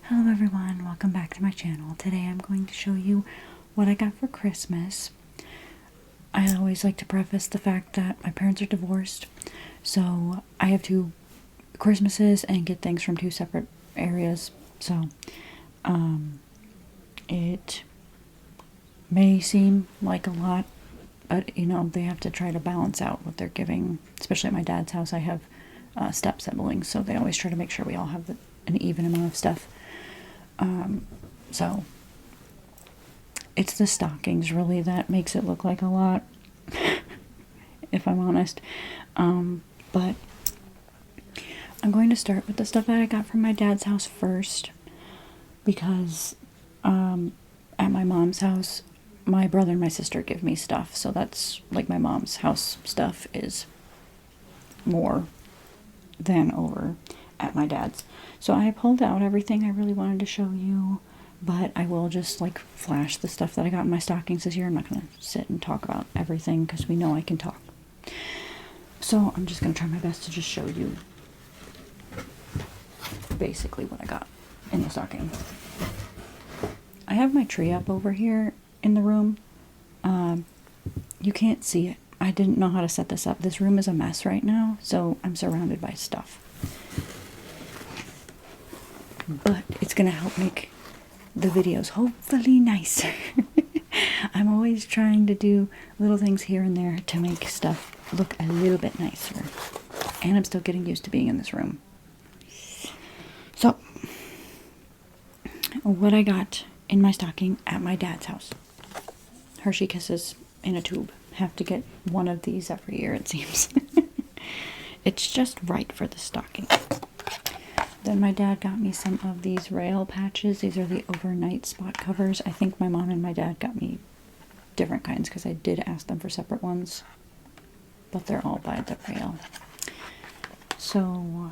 Hello everyone, welcome back to my channel. Today I'm going to show you what I got for Christmas. I always like to preface the fact that my parents are divorced, so I have two Christmases and get things from two separate areas. So, it may seem like a lot, but you know, they have to try to balance out what they're giving. Especially at my dad's house, I have step siblings, so they always try to make sure we all have an even amount of stuff. So it's the stockings really that makes it look like a lot, if I'm honest. But I'm going to start with the stuff that I got from my dad's house first, because at my mom's house, my brother and my sister give me stuff, so that's like my mom's house stuff is more than over at my dad's. So I pulled out everything I really wanted to show you, but I will just like flash the stuff that I got in my stockings this year. I'm not going to sit and talk about everything because we know I can talk. So I'm just going to try my best to just show you basically what I got in the stocking. I have my tree up over here in the room. You can't see it. I didn't know how to set this up. This room is a mess right now, so I'm surrounded by stuff. But it's going to help make the videos hopefully nicer. I'm always trying to do little things here and there to make stuff look a little bit nicer. And I'm still getting used to being in this room. So, what I got in my stocking at my dad's house. Hershey Kisses in a tube. Have to get one of these every year, it seems. It's just right for the stocking. Then my dad got me some of these rail patches. These are the overnight spot covers. I think my mom and my dad got me different kinds because I did ask them for separate ones. But they're all by the rail. So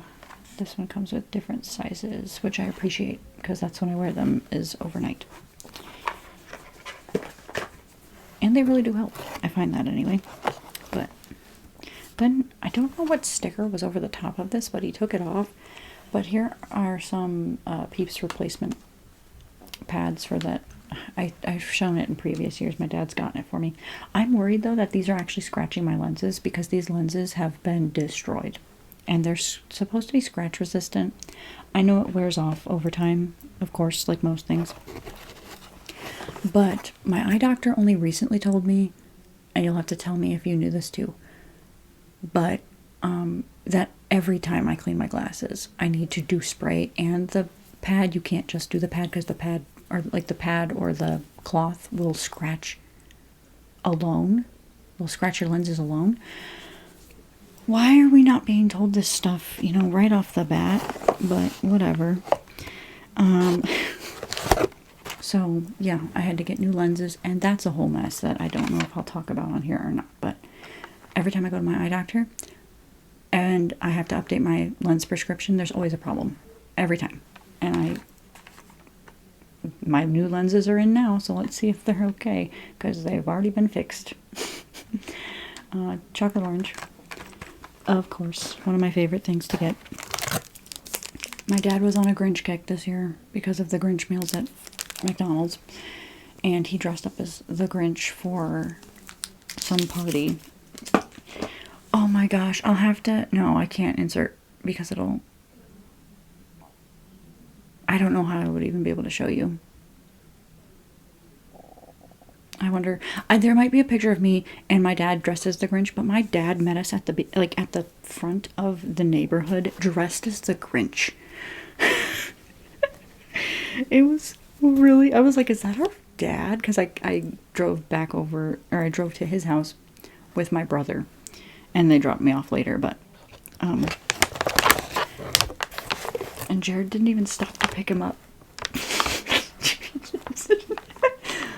this one comes with different sizes, which I appreciate because that's when I wear them, is overnight. And they really do help. I find that anyway. But then I don't know what sticker was over the top of this, but he took it off. But here are some Peeps replacement pads for that. I've shown it in previous years. My dad's gotten it for me. I'm worried though that these are actually scratching my lenses because these lenses have been destroyed. And they're supposed to be scratch resistant. I know it wears off over time, of course, like most things. But my eye doctor only recently told me, and you'll have to tell me if you knew this too, but that every time I clean my glasses, I need to do spray and the pad. You can't just do the pad because the pad or the cloth will scratch alone. Will scratch your lenses alone. Why are we not being told this stuff, you know, right off the bat? But whatever. So, yeah, I had to get new lenses, and that's a whole mess that I don't know if I'll talk about on here or not. But every time I go to my eye doctor and I have to update my lens prescription, there's always a problem. Every time. And my new lenses are in now, so let's see if they're okay, because they've already been fixed. Chocolate orange. Of course, one of my favorite things to get. My dad was on a Grinch kick this year because of the Grinch meals at McDonald's, and he dressed up as the Grinch for some party. Oh my gosh, I'll have to... No, I can't insert because it'll... I don't know how I would even be able to show you. I wonder... there might be a picture of me and my dad dressed as the Grinch, but my dad met us at the front of the neighborhood dressed as the Grinch. It was really... I was like, is that our dad? Because I drove back over... Or I drove to his house with my brother. And they dropped me off later, but... And Jared didn't even stop to pick him up.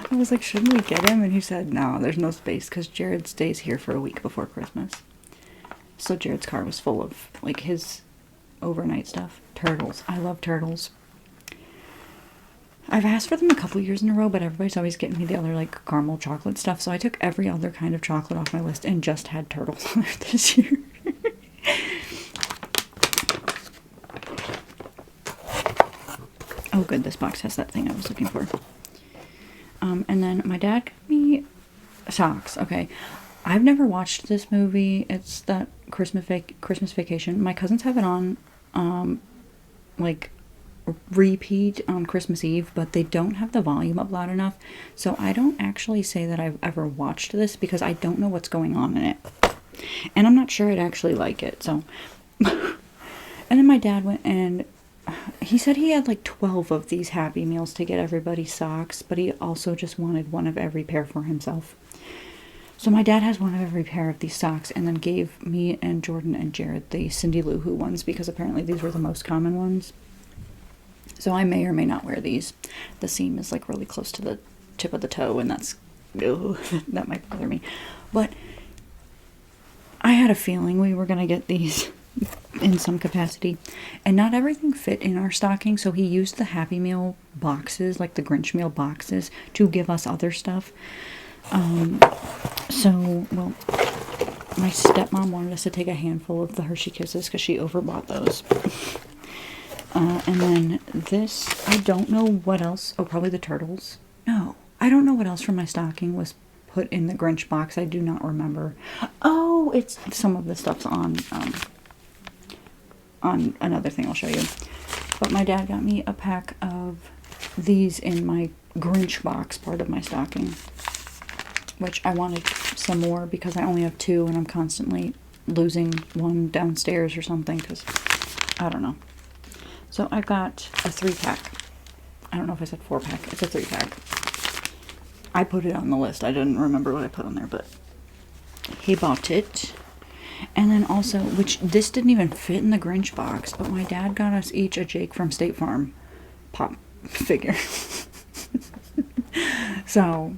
I was like, shouldn't we get him? And he said, no, there's no space because Jared stays here for a week before Christmas. So Jared's car was full of, like, his overnight stuff. Turtles. I love turtles. I've asked for them a couple years in a row, but everybody's always getting me the other, like, caramel chocolate stuff. So I took every other kind of chocolate off my list and just had turtles on it this year. Oh, good, this box has that thing I was looking for. And then my dad got me socks. Okay, I've never watched this movie. It's that Christmas Vacation. My cousins have it on, like, repeat on Christmas Eve, but they don't have the volume up loud enough. So I don't actually say that I've ever watched this because I don't know what's going on in it. And I'm not sure I'd actually like it, so. And then my dad went and he said he had like 12 of these Happy Meals to get everybody socks, but he also just wanted one of every pair for himself. So my dad has one of every pair of these socks and then gave me and Jordan and Jared the Cindy Lou Who ones because apparently these were the most common ones. So I may or may not wear these. The seam is like really close to the tip of the toe and that's, ugh, that might bother me. But I had a feeling we were going to get these in some capacity. And not everything fit in our stocking, so he used the Happy Meal boxes, like the Grinch Meal boxes, to give us other stuff. So, well, my stepmom wanted us to take a handful of the Hershey Kisses because she overbought those. And then this, I don't know what else. Oh, probably the Turtles. No, I don't know what else from my stocking was put in the Grinch box. I do not remember. Oh, it's some of the stuff's on another thing I'll show you. But my dad got me a pack of these in my Grinch box part of my stocking, which I wanted some more because I only have 2 and I'm constantly losing one downstairs or something because I don't know. So I got a 3-pack. I don't know if I said 4-pack. It's a 3-pack. I put it on the list. I didn't remember what I put on there, but he bought it. And then also, which this didn't even fit in the Grinch box, but my dad got us each a Jake from State Farm pop figure. So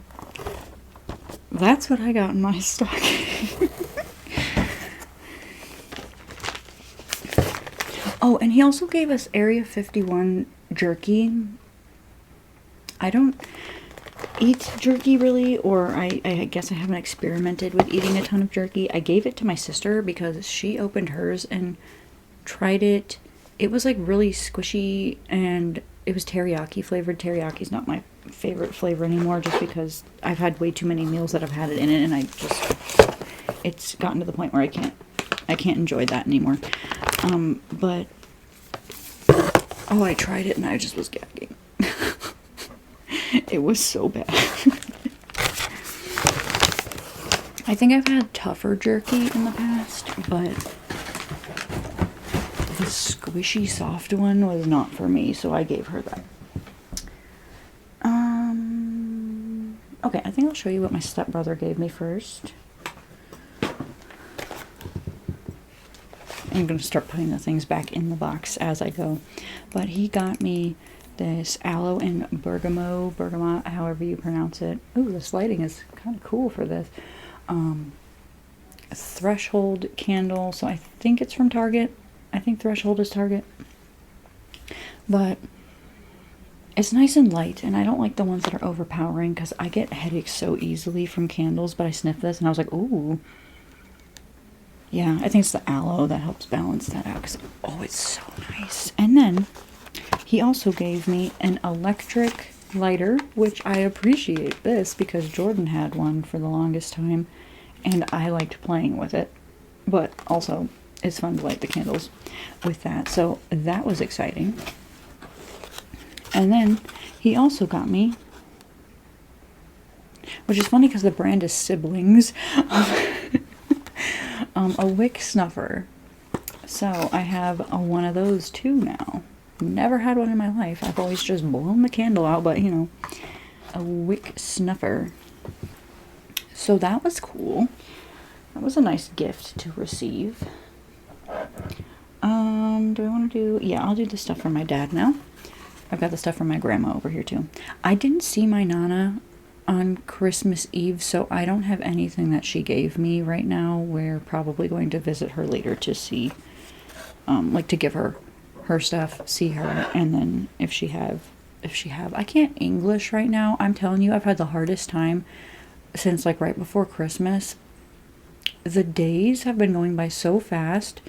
that's what I got in my stocking. Oh, and he also gave us Area 51 jerky. I don't eat jerky really, or I guess I haven't experimented with eating a ton of jerky. I gave it to my sister because she opened hers and tried it. It was like really squishy and it was teriyaki flavored. Teriyaki's not my favorite flavor anymore just because I've had way too many meals that have had it in it and it's gotten to the point where I can't enjoy that anymore. But oh, I tried it and I just was gagging. It was so bad. I think I've had tougher jerky in the past, but the squishy soft one was not for me, so I gave her that. Okay, I think I'll show you what my stepbrother gave me first. I'm going to start putting the things back in the box as I go. But he got me this aloe and bergamot, however you pronounce it. Ooh, this lighting is kind of cool for this. A Threshold candle, so I think it's from Target. I think Threshold is Target. But it's nice and light, and I don't like the ones that are overpowering because I get headaches so easily from candles, but I sniffed this and I was like, ooh. Yeah, I think it's the aloe that helps balance that out because, oh, it's so nice. And then he also gave me an electric lighter, which I appreciate this because Jordan had one for the longest time and I liked playing with it. But also, it's fun to light the candles with that. So that was exciting. And then he also got me, which is funny because the brand is Siblings, a wick snuffer. So I have one of those too now. Never had one in my life. I've always just blown the candle out, but you know, a wick snuffer. So that was cool. That was a nice gift to receive. Do I want to do, yeah, I'll do the stuff for my dad now. I've got the stuff from my grandma over here too. I didn't see my Nana on Christmas Eve, so I don't have anything that she gave me right now. We're probably going to visit her later to see, like to give her stuff, see her, and then if she have, I can't English right now. I'm telling you, I've had the hardest time since like right before Christmas. The days have been going by so fast,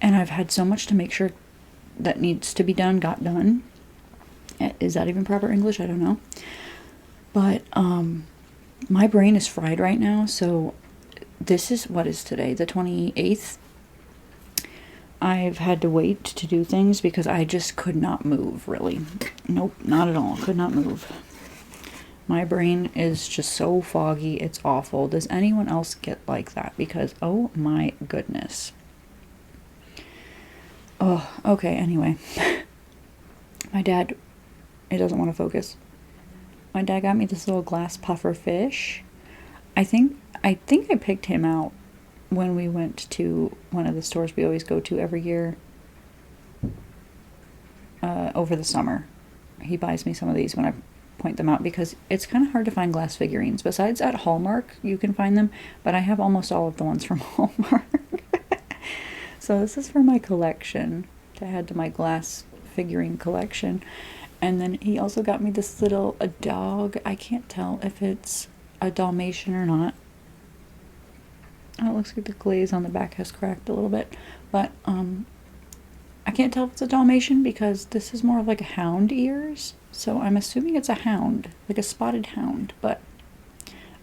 and I've had so much to make sure that needs to be done got done. Is that even proper English? I don't know. But my brain is fried right now, so this is, what is today? The 28th? I've had to wait to do things because I just could not move, really. Nope, not at all. Could not move. My brain is just so foggy. It's awful. Does anyone else get like that? Because, oh my goodness. Oh, okay, anyway. My dad, it doesn't want to focus. My dad got me this little glass puffer fish. I think I picked him out when we went to one of the stores we always go to every year over the summer. He buys me some of these when I point them out because it's kind of hard to find glass figurines. Besides at Hallmark, you can find them, but I have almost all of the ones from Hallmark. So this is for my collection, to add to my glass figurine collection. And then he also got me this little dog. I can't tell if it's a Dalmatian or not. Oh, it looks like the glaze on the back has cracked a little bit. But I can't tell if it's a Dalmatian because this is more of like a hound ears. So I'm assuming it's a hound, like a spotted hound. But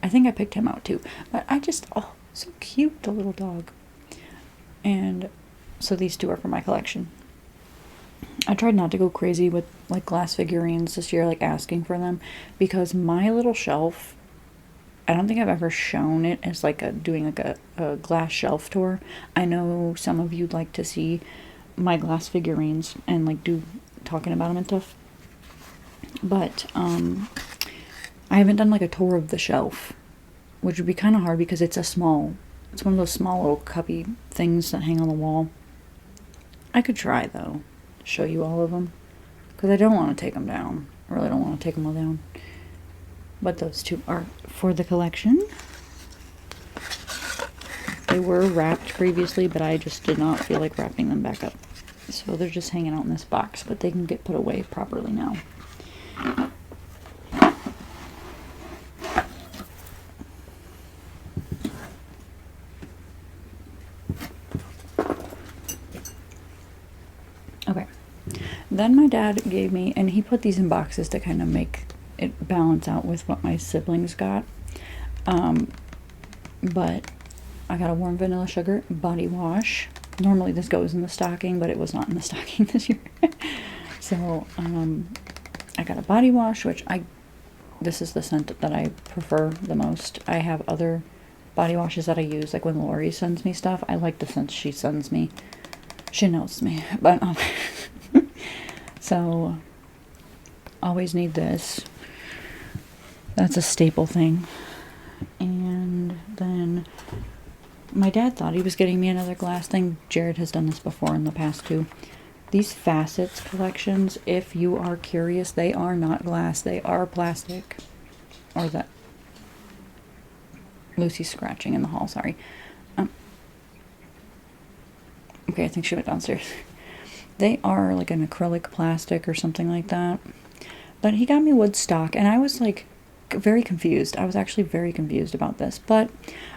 I think I picked him out too. But I just, oh, so cute, the little dog. And so these two are for my collection. I tried not to go crazy with like glass figurines this year, like asking for them, because my little shelf, I don't think I've ever shown it as like doing like a glass shelf tour. I know some of you'd like to see my glass figurines and like talking about them and stuff, but I haven't done like a tour of the shelf, which would be kind of hard because it's one of those small little cuppy things that hang on the wall. I could try though, show you all of them, because I don't want to take them down. I really don't want to take them all down. But those two are for the collection. They were wrapped previously, but I just did not feel like wrapping them back up. So they're just hanging out in this box, but they can get put away properly now. Okay. Then my dad gave me, and he put these in boxes to kind of make it balance out with what my siblings got. But I got a warm vanilla sugar body wash. Normally this goes in the stocking, but it was not in the stocking this year. So I got a body wash, which this is the scent that I prefer the most. I have other body washes that I use, like when Lori sends me stuff. I like the scent she sends me. She knows me, but so always need this. That's a staple thing. And then my dad thought he was getting me another glass thing. Jared has done this before in the past too. These facets collections, if you are curious, they are not glass. They are plastic. Or that. Lucy's scratching in the hall, sorry. Okay, I think she went downstairs. They are like an acrylic plastic or something like that. But he got me wood stock, and I was like very confused. I was actually very confused about this. But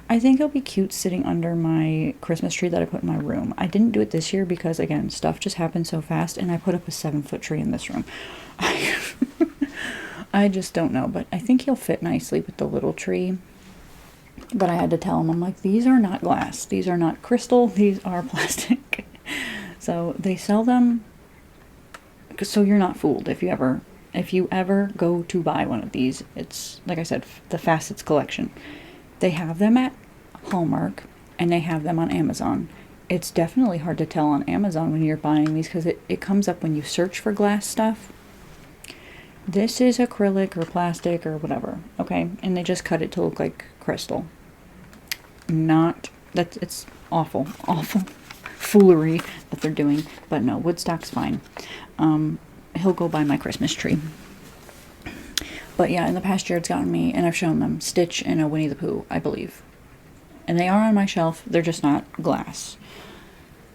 I think it'll be cute sitting under my Christmas tree that I put in my room. I didn't do it this year because, again, stuff just happened so fast, and I put up a 7-foot tree in this room. I just don't know, but I think he'll fit nicely with the little tree. But I had to tell him, I'm like, these are not glass. These are not crystal. These are plastic. So they sell them, so you're not fooled if you ever go to buy one of these. It's, like I said, the Facets collection. They have them at Hallmark, and they have them on Amazon. It's definitely hard to tell on Amazon when you're buying these, because it comes up when you search for glass stuff. This is acrylic or plastic or whatever, okay? And they just cut it to look like crystal. It's awful foolery that they're doing. But no, Woodstock's fine. He'll go buy my Christmas tree. But yeah, in the past Jared's gotten me, and I've shown them, Stitch and a Winnie the Pooh, I believe. And they are on my shelf. They're just not glass.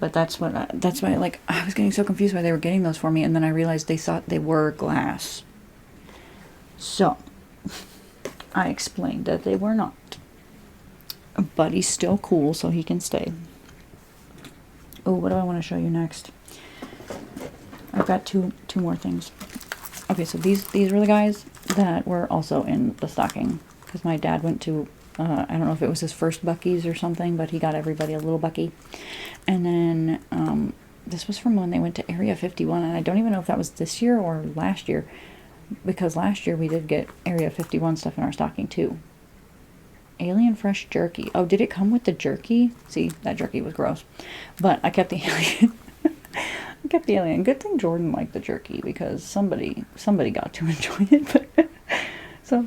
But that's why, like, I was getting so confused why they were getting those for me, and then I realized they thought they were glass. So, I explained that they were not. But he's still cool, so he can stay. Oh, what do I want to show you next? I've got two more things. Okay. Okay, so these were the guys that were also in the stocking. Because my dad went to, I don't know if it was his first Buc-ee's or something, but he got everybody a little Buc-ee. And then, this was from when they went to Area 51, and I don't even know if that was this year or last year. Because last year we did get Area 51 stuff in our stocking too. Alien fresh jerky. Oh, did it come with the jerky? See, that jerky was gross. But I kept the alien. I kept the alien. Good thing Jordan liked the jerky because somebody got to enjoy it. So,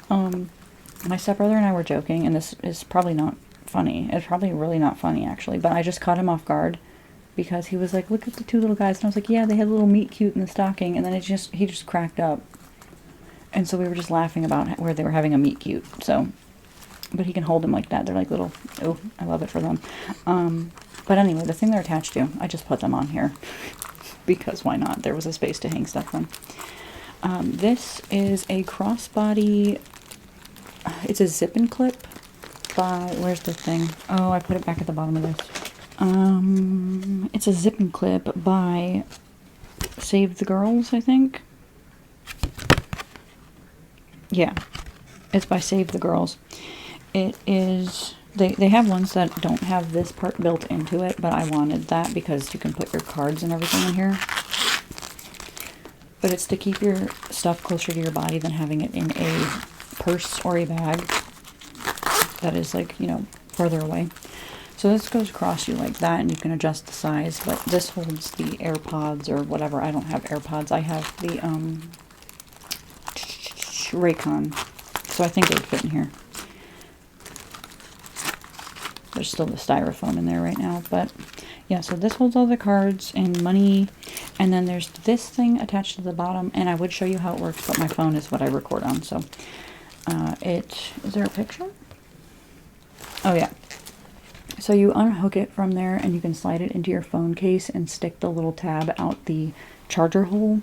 my stepbrother and I were joking, and this is probably not funny. It's probably really not funny, actually. But I just caught him off guard because he was like, look at the two little guys. And I was like, yeah, they had a little meet cute in the stocking. And then he just cracked up. And so we were just laughing about where they were having a meet cute. So, but he can hold them like that. They're like little, oh, I love it for them. But anyway, the thing they're attached to, I just put them on here. Because why not? There was a space to hang stuff from. This is a crossbody. It's a zip and clip by, where's the thing? Oh, I put it back at the bottom of this. It's a zip and clip by Save the Girls, I think. Yeah, it's by Save the Girls. It is, they have ones that don't have this part built into it, but I wanted that because you can put your cards and everything in here. But it's to keep your stuff closer to your body than having it in a purse or a bag that is like, you know, further away. So this goes across you like that, and you can adjust the size, but this holds the AirPods or whatever. I don't have AirPods. I have the Raycon, so I think it would fit in here. There's still the styrofoam in there right now, but yeah, so this holds all the cards and money, and then there's this thing attached to the bottom, and I would show you how it works, but my phone is what I record on, so is there a picture? Oh yeah. So you unhook it from there, and you can slide it into your phone case and stick the little tab out the charger hole.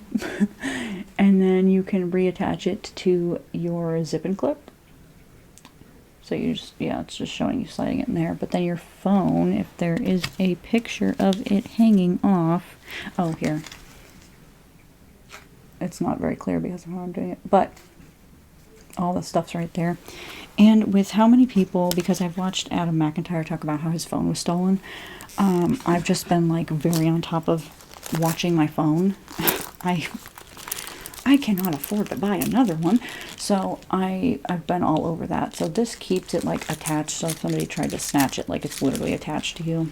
And then you can reattach it to your zip and clip. So you just, yeah, it's just showing you sliding it in there. But then your phone, if there is a picture of it hanging off. Oh, here. It's not very clear because of how I'm doing it. But all the stuff's right there. And with how many people, because I've watched Adam McIntyre talk about how his phone was stolen, I've just been like very on top of watching my phone. I cannot afford to buy another one, so I've been all over that. So this keeps it like attached, so if somebody tried to snatch it, like it's literally attached to you.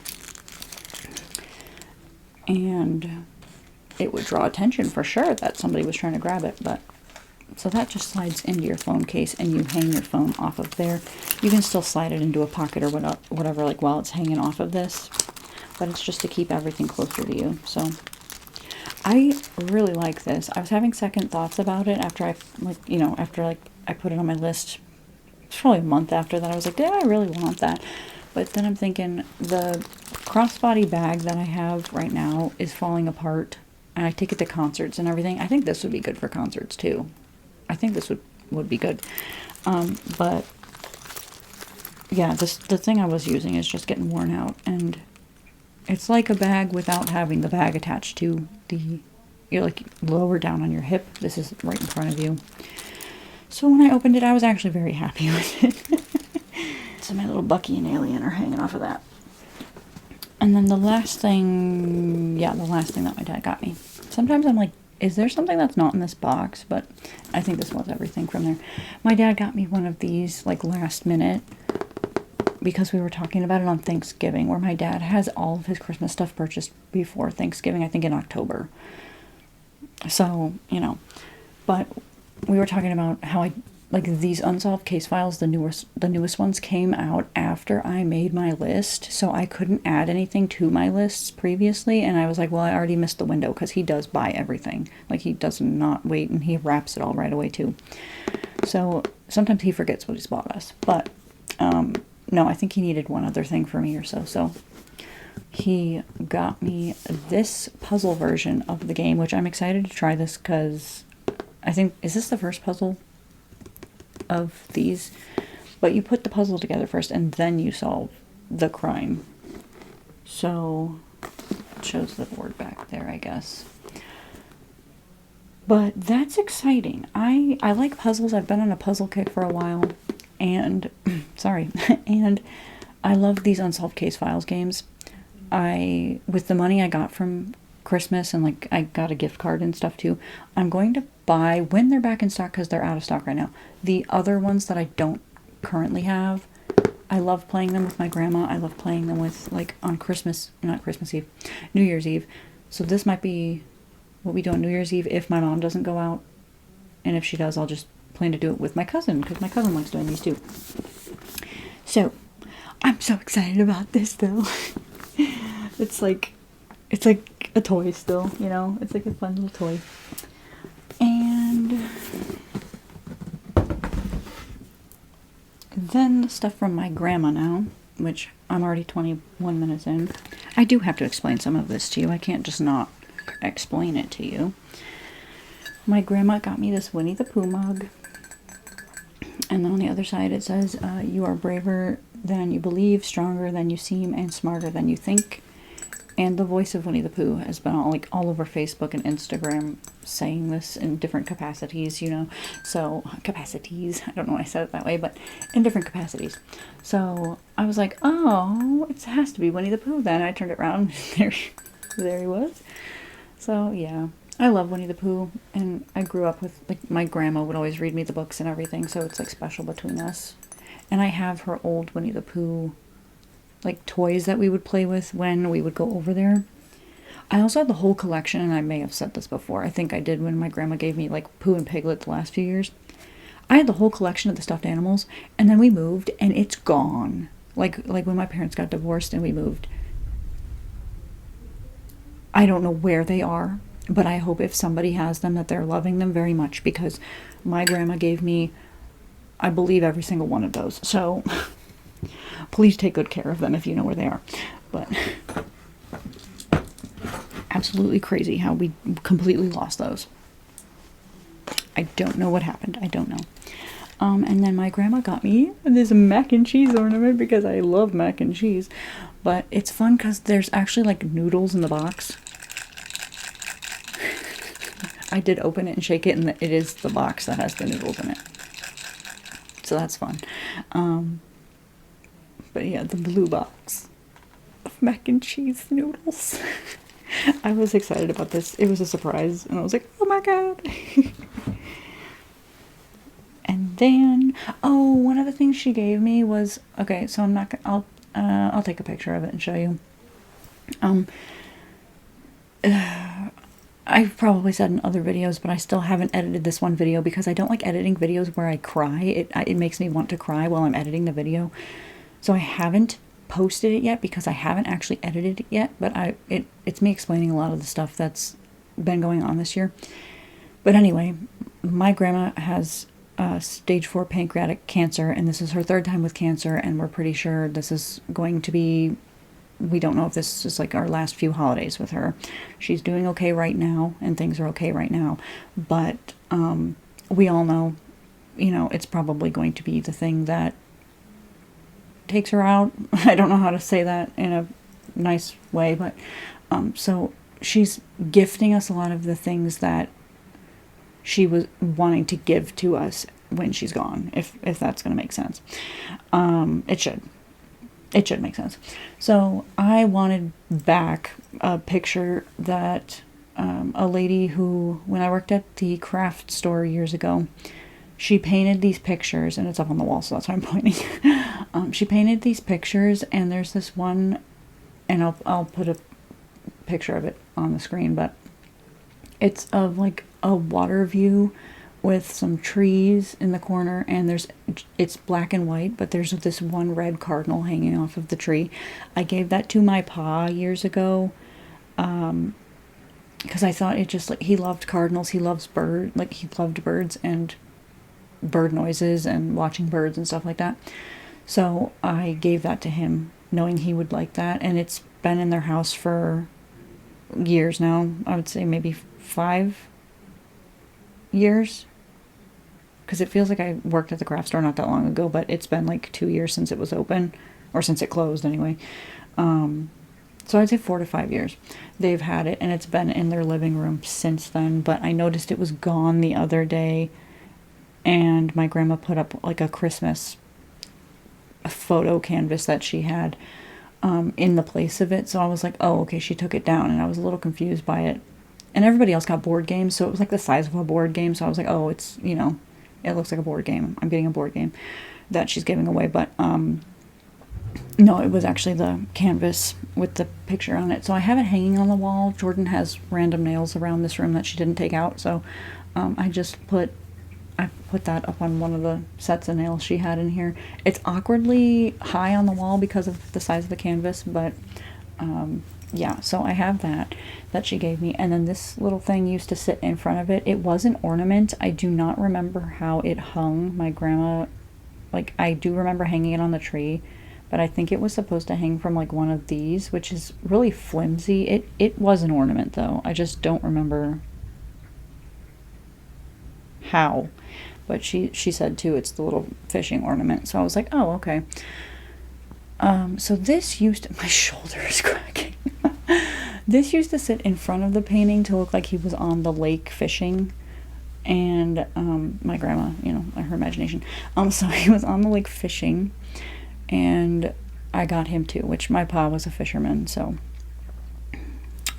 And it would draw attention for sure that somebody was trying to grab it, but so that just slides into your phone case, and you hang your phone off of there. You can still slide it into a pocket or whatever, like while it's hanging off of this, but it's just to keep everything closer to you. So I really like this. I was having second thoughts about it after I put it on my list. It's probably a month after that. I was like, did I really want that? But then I'm thinking the crossbody bag that I have right now is falling apart, and I take it to concerts and everything. I think this would be good for concerts too. I think this would be good. But yeah, the thing I was using is just getting worn out, and it's like a bag without having the bag attached to you're like lower down on your hip. This is right in front of you. So when I opened it, I was actually very happy with it. So my little Bucky and Alien are hanging off of that. And then the last thing that my dad got me. Sometimes I'm like, is there something that's not in this box? But I think this was everything from there. My dad got me one of these like last minute because we were talking about it on Thanksgiving, where my dad has all of his Christmas stuff purchased before Thanksgiving, I think in October. So, you know, but we were talking about how these unsolved case files, the newest ones came out after I made my list, so I couldn't add anything to my lists previously, and I was like, well, I already missed the window, because he does buy everything. Like, he does not wait, and he wraps it all right away, too. So, sometimes he forgets what he's bought us, but, no, I think he needed one other thing for me or so, so he got me this puzzle version of the game, which I'm excited to try this, because I think, is this the first puzzle of these? But you put the puzzle together first, and then you solve the crime. So, it shows the board back there, I guess. But that's exciting. I like puzzles. I've been on a puzzle kick for a while. And, sorry, and I love these Unsolved Case Files games. With the money I got from Christmas, and like I got a gift card and stuff too, I'm going to buy, when they're back in stock, because they're out of stock right now, the other ones that I don't currently have. I love playing them with my grandma. I love playing them with, like, on not Christmas Eve, New Year's Eve. So this might be what we do on New Year's Eve if my mom doesn't go out. And if she does, I'll just plan to do it with my cousin, because my cousin likes doing these too. So, I'm so excited about this, though. It's like a toy still, you know? It's like a fun little toy. And then the stuff from my grandma now, which I'm already 21 minutes in. I do have to explain some of this to you. I can't just not explain it to you. My grandma got me this Winnie the Pooh mug. And then on the other side it says, you are braver than you believe, stronger than you seem, and smarter than you think. And the voice of Winnie the Pooh has been all over Facebook and Instagram saying this in different capacities, you know. So, capacities. I don't know why I said it that way, but in different capacities. So, I was like, oh, it has to be Winnie the Pooh then. I turned it around, and there he was. So, yeah. I love Winnie the Pooh, and I grew up with, like, my grandma would always read me the books and everything, so it's, like, special between us. And I have her old Winnie the Pooh, like, toys that we would play with when we would go over there. I also had the whole collection, and I may have said this before. I think I did when my grandma gave me, like, Pooh and Piglet the last few years. I had the whole collection of the stuffed animals, and then we moved, and it's gone. Like when my parents got divorced and we moved. I don't know where they are, but I hope if somebody has them that they're loving them very much, because my grandma gave me, I believe, every single one of those. So please take good care of them if you know where they are. But absolutely crazy how we completely lost those. I don't know what happened. I don't know. And then my grandma got me this mac and cheese ornament because I love mac and cheese. But it's fun because there's actually like noodles in the box. I did open it and shake it, and it is the box that has the noodles in it. So that's fun. But yeah, the blue box of mac and cheese noodles. I was excited about this. It was a surprise, and I was like, oh my god. And then, oh, one of the things she gave me was, okay, so I'm not gonna, I'll take a picture of it and show you. I've probably said in other videos, but I still haven't edited this one video because I don't like editing videos where I cry. It makes me want to cry while I'm editing the video. So I haven't posted it yet because I haven't actually edited it yet, but it's me explaining a lot of the stuff that's been going on this year. But anyway, my grandma has stage 4 pancreatic cancer, and this is her 3rd time with cancer, and we're pretty sure this is going to be, we don't know if this is like our last few holidays with her. She's doing okay right now, and things are okay right now, but we all know, you know, it's probably going to be the thing that takes her out. I don't know how to say that in a nice way, but so she's gifting us a lot of the things that she was wanting to give to us when she's gone, if that's going to make sense. It should make sense. So I wanted back a picture that a lady who, when I worked at the craft store years ago, she painted these pictures, and it's up on the wall, so that's why I'm pointing. She painted these pictures, and there's this one, and I'll put a picture of it on the screen, but it's of like a water view with some trees in the corner, and it's black and white, but there's this one red cardinal hanging off of the tree. I gave that to my pa years ago, because I thought it just, like, he loved cardinals, he loved birds and bird noises and watching birds and stuff like that. So I gave that to him, knowing he would like that, and it's been in their house for years now. I would say maybe 5 years, because it feels like I worked at the craft store not that long ago, but it's been like 2 years since it was open, or since it closed anyway. So I'd say 4 to 5 years they've had it, and it's been in their living room since then. But I noticed it was gone the other day, and my grandma put up like a Christmas photo canvas that she had in the place of it. So I was like, oh, okay, she took it down, and I was a little confused by it. And everybody else got board games, so it was like the size of a board game. So I was like, oh, it's, you know, it looks like a board game. I'm getting a board game that she's giving away. But no, it was actually the canvas with the picture on it. So I have it hanging on the wall. Jordan has random nails around this room that she didn't take out. So I put that up on one of the sets of nails she had in here. It's awkwardly high on the wall because of the size of the canvas, but yeah, so I have that she gave me. And then this little thing used to sit in front of it. It was an ornament. I do not remember how it hung. My grandma, like, I do remember hanging it on the tree, but I think it was supposed to hang from like one of these, which is really flimsy. It was an ornament though. I just don't remember how. But she said too, it's the little fishing ornament. So I was like, oh, okay. So this used to, my shoulder is cracking. This used to sit in front of the painting to look like he was on the lake fishing. And my grandma, you know, her imagination. So he was on the lake fishing, and I got him too, which my pa was a fisherman. So,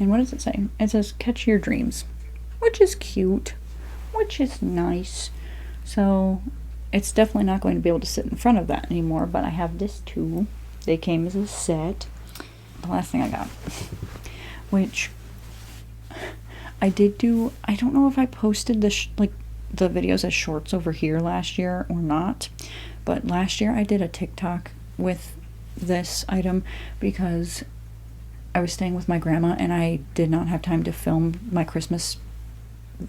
and what does it say? It says, catch your dreams, which is cute, which is nice. So it's definitely not going to be able to sit in front of that anymore, but I have this too. They came as a set. The last thing I got, which I did do, I don't know if I posted the videos as shorts over here last year or not, but last year I did a TikTok with this item because I was staying with my grandma and I did not have time to film my Christmas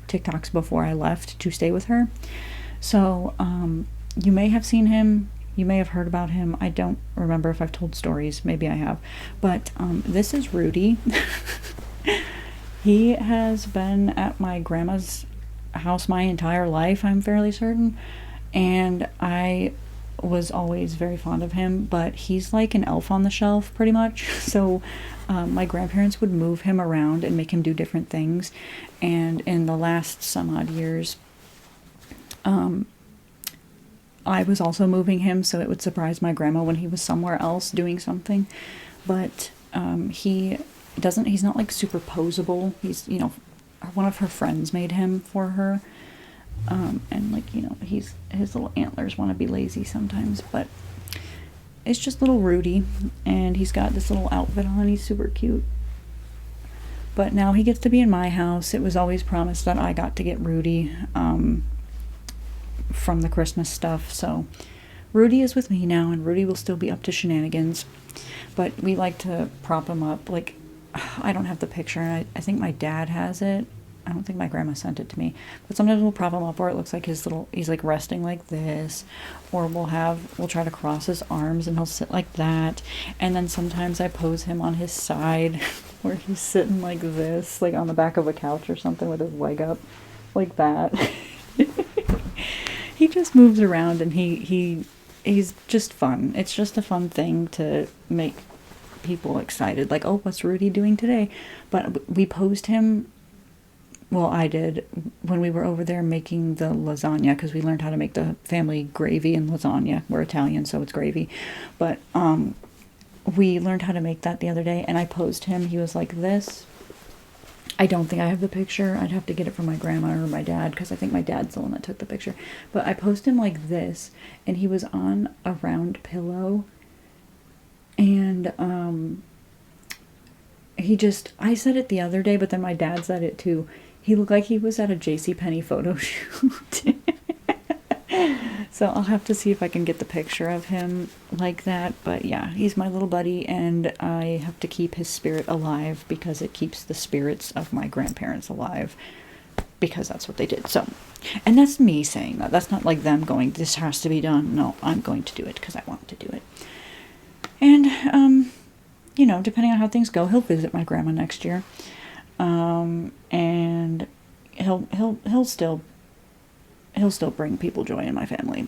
TikToks before I left to stay with her. So you may have seen him, you may have heard about him. I don't remember if I've told stories. Maybe I have. But this is Rudy. He has been at my grandma's house my entire life, I'm fairly certain. And I was always very fond of him, but he's like an elf on the shelf pretty much. So my grandparents would move him around and make him do different things. And in the last some odd years, I was also moving him, so it would surprise my grandma when he was somewhere else doing something. But he's not like super posable. He's, you know, one of her friends made him for her. And like, you know, his little antlers want to be lazy sometimes, but it's just little Rudy, and he's got this little outfit on. He's super cute. But now he gets to be in my house. It was always promised that I got to get Rudy, from the Christmas stuff. So Rudy is with me now, and Rudy will still be up to shenanigans, but we like to prop him up. Like, I don't have the picture, and I think my dad has it. I don't think my grandma sent it to me, but sometimes we'll prop him up where it looks like he's like resting like this, or we'll try to cross his arms and he'll sit like that. And then sometimes I pose him on his side where he's sitting like this, like on the back of a couch or something with his leg up like that. He just moves around, and he's just fun. It's just a fun thing to make people excited, like, oh, what's Rudy doing today? But we posed him, well, I did, when we were over there making the lasagna, because we learned how to make the family gravy and lasagna. We're Italian, so it's gravy. But we learned how to make that the other day, and I posed him. He was like this. I don't think I have the picture. I'd have to get it from my grandma or my dad, because I think my dad's the one that took the picture. But I posed him like this, and he was on a round pillow. And I said it the other day, but then my dad said it too. He looked like he was at a JCPenney photo shoot. So I'll have to see if I can get the picture of him like that. But yeah, he's my little buddy, and I have to keep his spirit alive because it keeps the spirits of my grandparents alive, because that's what they did. So, and that's me saying that. That's not like them going, this has to be done. No, I'm going to do it because I want to do it. And, you know, depending on how things go, he'll visit my grandma next year. And he'll still bring people joy in my family.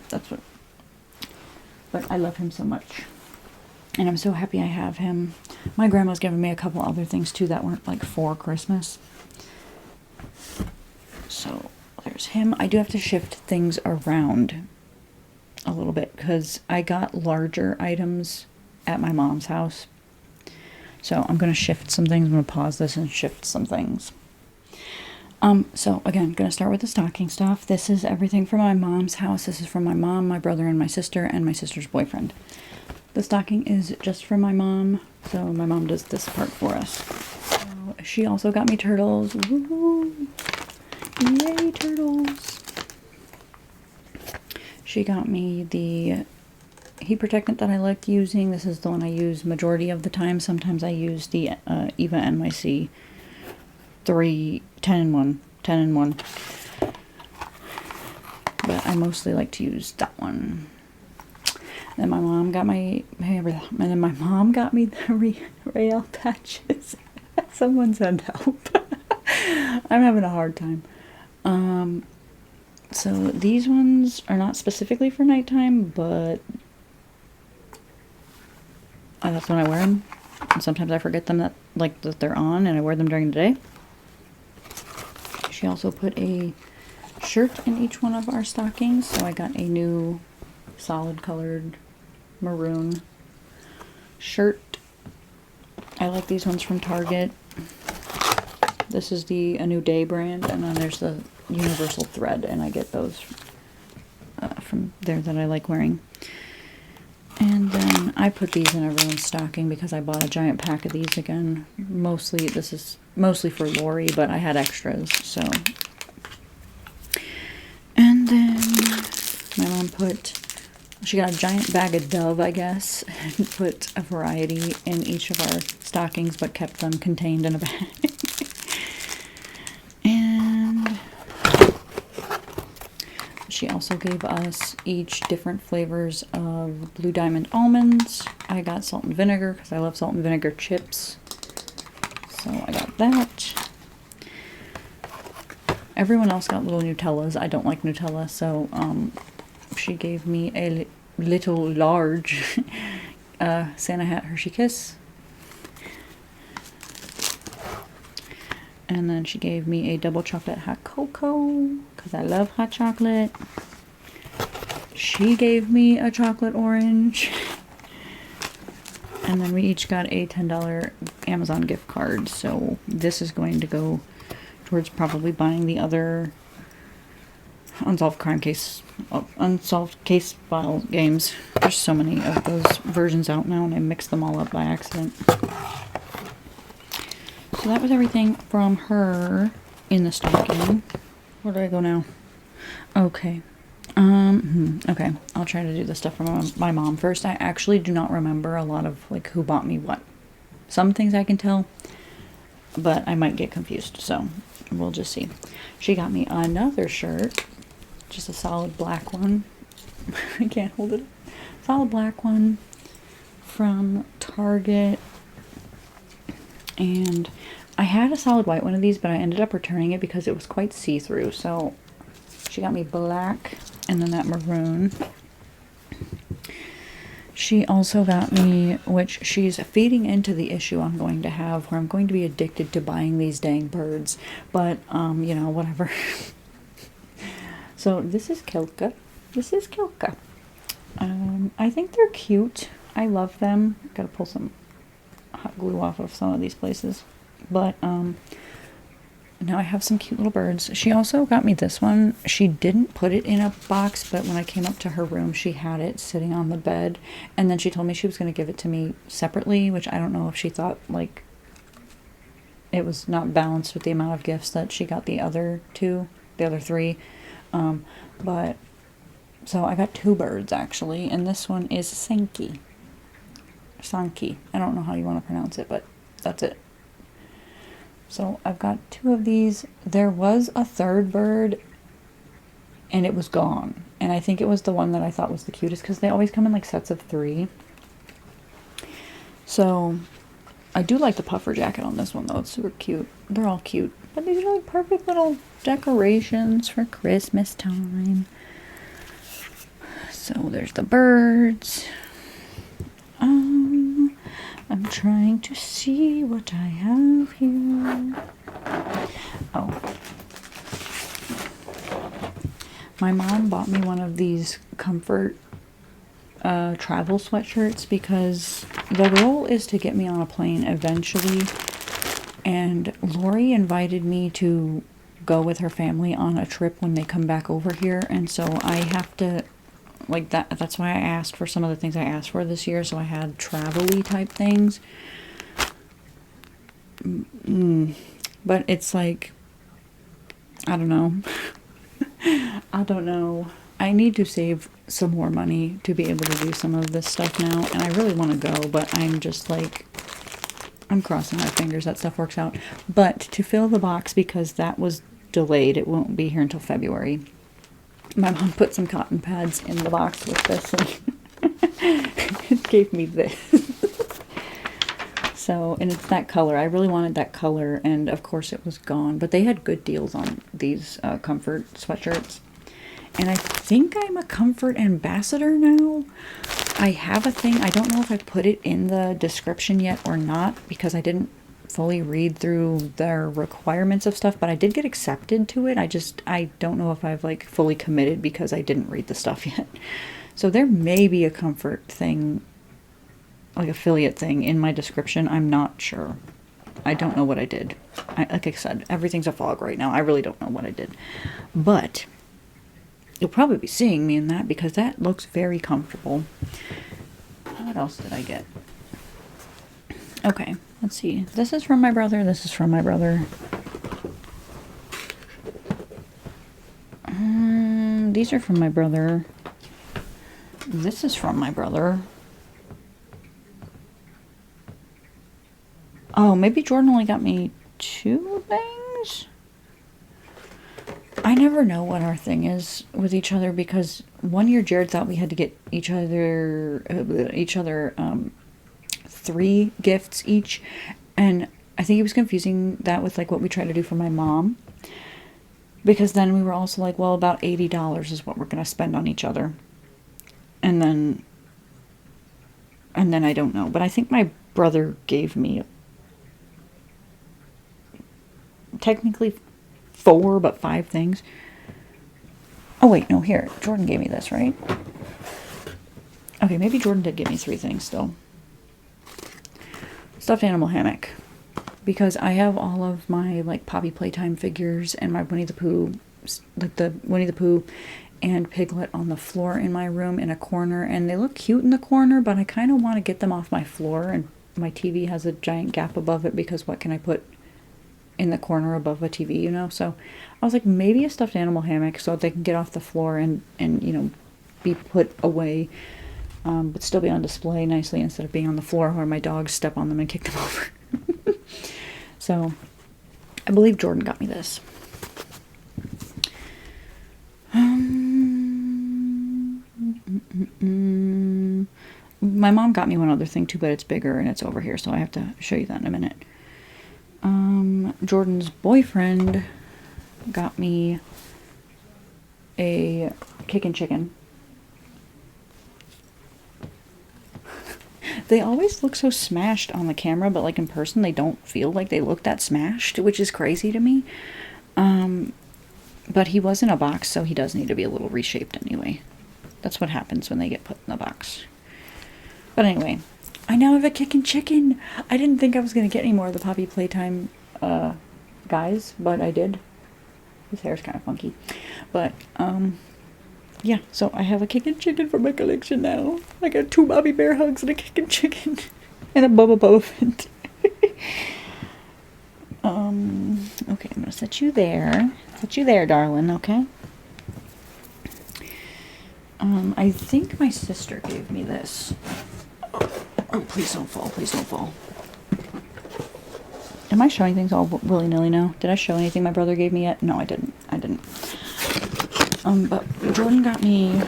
But I love him so much. And I'm so happy I have him. My grandma's given me a couple other things too that weren't like for Christmas. So there's him. I do have to shift things around a little bit because I got larger items at my mom's house. So I'm going to shift some things. I'm going to pause this and shift some things. So again, going to start with the stocking stuff. This is everything from my mom's house. This is from my mom, my brother, and my sister's boyfriend. The stocking is just for my mom, so my mom does this part for us. So she also got me turtles. Woo! Yay, turtles! She got me the heat protectant that I like using. This is the one I use majority of the time. Sometimes I use the Eva NYC 10 in 1. But I mostly like to use that one. Then my mom got my the rail patches. Someone send help. I'm having a hard time. So these ones are not specifically for nighttime, but that's when I wear them. And sometimes I forget them that they're on, and I wear them during the day. She also put a shirt in each one of our stockings, so I got a new solid colored maroon shirt. I like these ones from Target. This is the A New Day brand, and then there's the Universal Thread, and I get those from there that I like wearing. And then I put these in everyone's stocking because I bought a giant pack of these again. This is mostly for Lori, but I had extras, so. And then my mom she got a giant bag of Dove, I guess, and put a variety in each of our stockings, but kept them contained in a bag. And she also gave us each different flavors of Blue Diamond almonds. I got salt and vinegar because I love salt and vinegar chips. So I got that. Everyone else got little Nutellas. I don't like Nutella, so she gave me a little large Santa Hat Hershey Kiss. And then she gave me a double chocolate hot cocoa because I love hot chocolate. She gave me a chocolate orange. And then we each got a $10 Amazon gift card. So this is going to go towards probably buying the other unsolved case file games. There's so many of those versions out now, and I mixed them all up by accident. So that was everything from her in the stocking. Where do I go now? Okay. Okay. I'll try to do the stuff from my mom first. I actually do not remember a lot of who bought me what. Some things I can tell, but I might get confused, so we'll just see. She got me another shirt, just a solid black one. I can't hold it. Solid black one from Target. And I had a solid white one of these, but I ended up returning it because it was quite see-through. So she got me black and then that maroon. She also got me, which she's feeding into the issue I'm going to have, where I'm going to be addicted to buying these dang birds. But, whatever. So this is Kilka. I think they're cute. I love them. Gotta pull some hot glue off of some of these places. But, now I have some cute little birds. She also got me this one. She didn't put it in a box, but when I came up to her room, she had it sitting on the bed. And then she told me she was going to give it to me separately, which I don't know if she thought, it was not balanced with the amount of gifts that she got the other three. But, so I got 2 birds, actually. And this one is Sankey. I don't know how you want to pronounce it, but that's it. So I've got 2 of these. There was a 3rd bird, and it was gone. And I think it was the one that I thought was the cutest, because they always come in sets of 3. So I do like the puffer jacket on this one, though. It's super cute. They're all cute. But these are perfect little decorations for Christmas time. So there's the birds. I'm trying to see what I have here. Oh. My mom bought me one of these comfort travel sweatshirts because the goal is to get me on a plane eventually. And Lori invited me to go with her family on a trip when they come back over here. And so I have to, like, that's why I asked for some of the things I asked for this year. So I had travel-y type things. But it's like, I don't know. I don't know. I need to save some more money to be able to do some of this stuff now. And I really want to go, but I'm just like, I'm crossing my fingers that stuff works out. But to fill the box, because that was delayed, it won't be here until February. My mom put some cotton pads in the box with this and it gave me this. So, and it's that color. I really wanted that color, and of course it was gone. But they had good deals on these comfort sweatshirts. And I think I'm a comfort ambassador now. I have a thing. I don't know if I put it in the description yet or not, because I didn't fully read through their requirements of stuff, but I did get accepted to it. I don't know if I've like fully committed because I didn't read the stuff yet. So there may be a comfort thing, like affiliate thing in my description. I'm not sure. I don't know what I did. Like I said, everything's a fog right now. I really don't know what I did. But you'll probably be seeing me in that because that looks very comfortable. What else did I get? Okay, let's see. This is from my brother. This is from my brother. These are from my brother. This is from my brother. Oh, maybe Jordan only got me 2 things? I never know what our thing is with each other because one year Jared thought we had to get each other 3 gifts each, and I think he was confusing that with like what we try to do for my mom, because then we were also like, well, about $80 is what we're going to spend on each other, and then I don't know, but I think my brother gave me technically 4, but 5 things. Oh wait, no, here, Jordan gave me this, right? Okay, maybe Jordan did give me 3 things still. Stuffed animal hammock, because I have all of my like Poppy Playtime figures and my Winnie the Pooh, like the Winnie the Pooh and Piglet on the floor in my room in a corner, and they look cute in the corner, but I kind of want to get them off my floor, and my TV has a giant gap above it because what can I put in the corner above a TV, you know? So I was like, maybe a stuffed animal hammock so they can get off the floor and you know, be put away, but still be on display nicely instead of being on the floor where my dogs step on them and kick them over. So I believe Jordan got me this. My mom got me one other thing too, but it's bigger and it's over here, so I have to show you that in a minute. Jordan's boyfriend got me a kickin' chicken. They always look so smashed on the camera, but like in person they don't feel like they look that smashed, which is crazy to me. But he was in a box, so he does need to be a little reshaped anyway. That's what happens when they get put in the box. But anyway, I now have a kickin' chicken. I didn't think I was going to get any more of the Poppy Playtime guys, but I did. His hair's kind of funky. But, yeah, so I have a kickin' chicken for my collection now. I got 2 Bobby Bear hugs and a kickin' chicken. And a Bubba Boba. Okay, I'm going to set you there. Set you there, darling, okay? I think my sister gave me this. Oh, please don't fall. Please don't fall. Am I showing things all willy-nilly now? Did I show anything my brother gave me yet? No, I didn't. But Jordan got me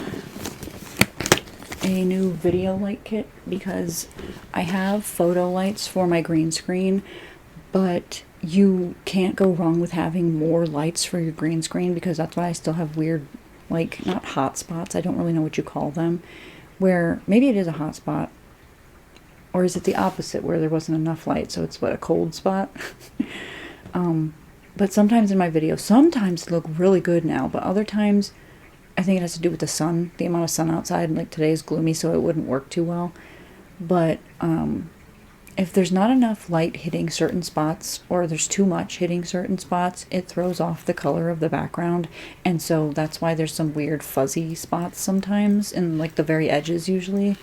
a new video light kit because I have photo lights for my green screen, but you can't go wrong with having more lights for your green screen because that's why I still have weird, like, not hot spots, I don't really know what you call them, where maybe it is a hot spot. or is it the opposite where there wasn't enough light, so it's what, a cold spot? But sometimes in my videos, sometimes they look really good now, but other times I think it has to do with the sun, the amount of sun outside, and like today is gloomy, so it wouldn't work too well. But if there's not enough light hitting certain spots, or there's too much hitting certain spots, it throws off the color of the background. And so that's why there's some weird fuzzy spots sometimes in like the very edges usually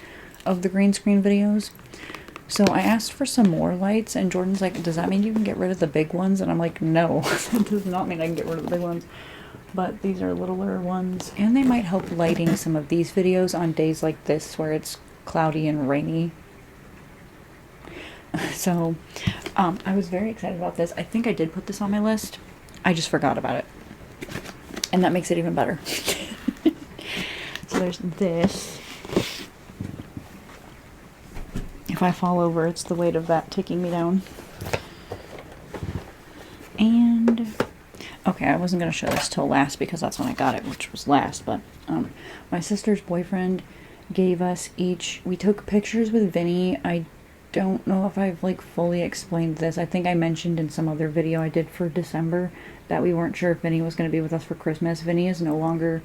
of the green screen videos. So I asked for some more lights, and Jordan's like, does that mean you can get rid of the big ones? And I'm like, no, that does not mean I can get rid of the big ones. But these are littler ones, and they might help lighting some of these videos on days like this where it's cloudy and rainy. So I was very excited about this. I think I did put this on my list. I just forgot about it. And that makes it even better. So there's this. If I fall over, it's the weight of that taking me down. And, okay, I wasn't going to show this till last because that's when I got it, which was last. But my sister's boyfriend gave us each, we took pictures with Vinny. I don't know if I've like fully explained this. I think I mentioned in some other video I did for December that we weren't sure if Vinny was going to be with us for Christmas. Vinny is no longer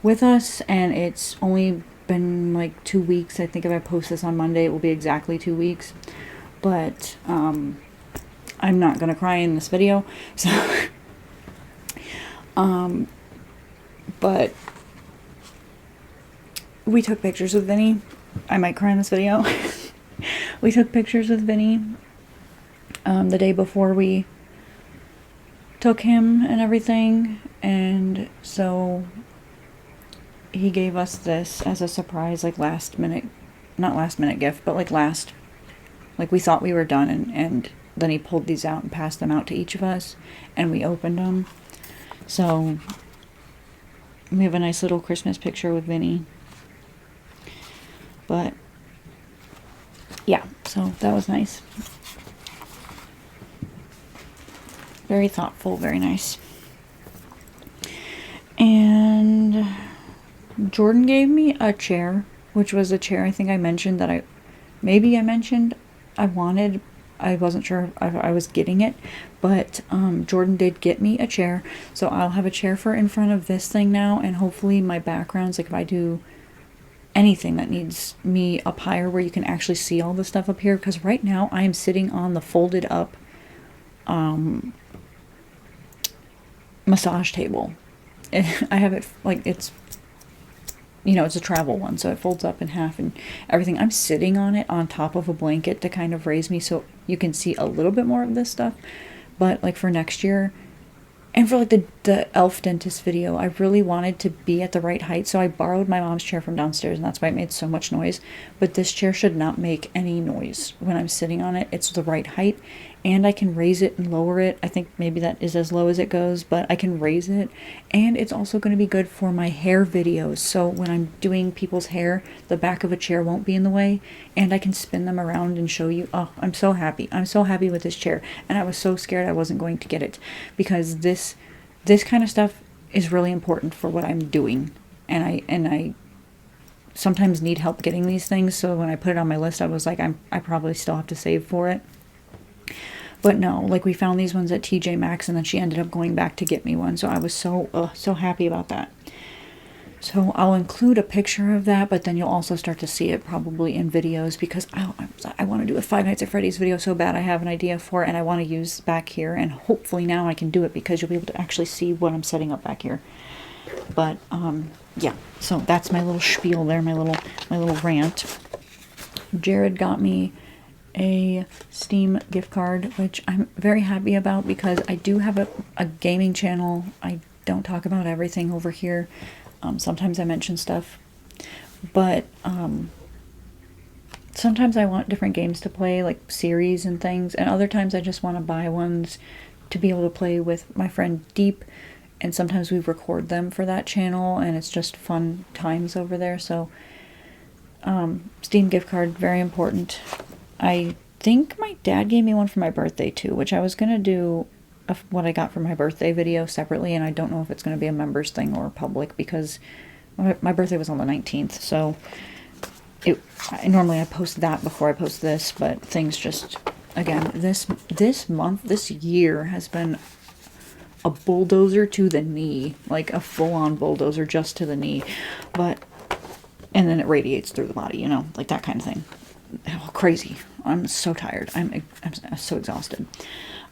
with us, and it's only been like 2 weeks. I think if I post this on Monday, it will be exactly 2 weeks. But I'm not gonna cry in this video. So but we took pictures with Vinny. I might cry in this video. We took pictures with Vinny the day before we took him and everything, and so he gave us this as a surprise, like last minute, not last minute gift, but like we thought we were done, and then he pulled these out and passed them out to each of us, and we opened them. So we have a nice little Christmas picture with Vinny. But yeah, so that was nice. Very thoughtful, very nice. And Jordan gave me a chair, which was a chair I think I mentioned that I mentioned I wanted. I wasn't sure if I was getting it, but Jordan did get me a chair, so I'll have a chair for in front of this thing now, and hopefully my backgrounds, like if I do anything that needs me up higher where you can actually see all the stuff up here, because right now I am sitting on the folded up massage table. I have it like it's, you know, it's a travel one, so it folds up in half and everything. I'm sitting on it on top of a blanket to kind of raise me so you can see a little bit more of this stuff. But like for next year, and for like the elf dentist video, I really wanted to be at the right height, so I borrowed my mom's chair from downstairs, and that's why it made so much noise. But this chair should not make any noise when I'm sitting on it. It's the right height, and I can raise it and lower it. I think maybe that is as low as it goes, but I can raise it. And it's also going to be good for my hair videos, so when I'm doing people's hair, the back of a chair won't be in the way, and I can spin them around and show you. Oh, I'm so happy. I'm so happy with this chair, and I was so scared I wasn't going to get it, because this kind of stuff is really important for what I'm doing, and I sometimes need help getting these things, so when I put it on my list, I was like, I probably still have to save for it. But no, like we found these ones at TJ Maxx, and then she ended up going back to get me one, so I was so happy about that. So I'll include a picture of that, but then you'll also start to see it probably in videos, because I want to do a Five Nights at Freddy's video so bad. I have an idea for it, and I want to use back here, and hopefully now I can do it because you'll be able to actually see what I'm setting up back here. But yeah, so that's my little spiel there, my little rant. Jared got me a Steam gift card, which I'm very happy about, because I do have a gaming channel. I don't talk about everything over here. Sometimes I mention stuff, but sometimes I want different games to play, like series and things, and other times I just want to buy ones to be able to play with my friend Deep, and sometimes we record them for that channel, and it's just fun times over there. So Steam gift card, very important. I think my dad gave me one for my birthday too, which I was going to do what I got for my birthday video separately, and I don't know if it's going to be a members thing or public, because my birthday was on the 19th, so Normally I post that before I post this, but things just, again, this month, this year has been a bulldozer to the knee, like a full-on bulldozer just to the knee, and then it radiates through the body, you know, like that kind of thing. Oh, crazy. I'm so tired. I'm so exhausted.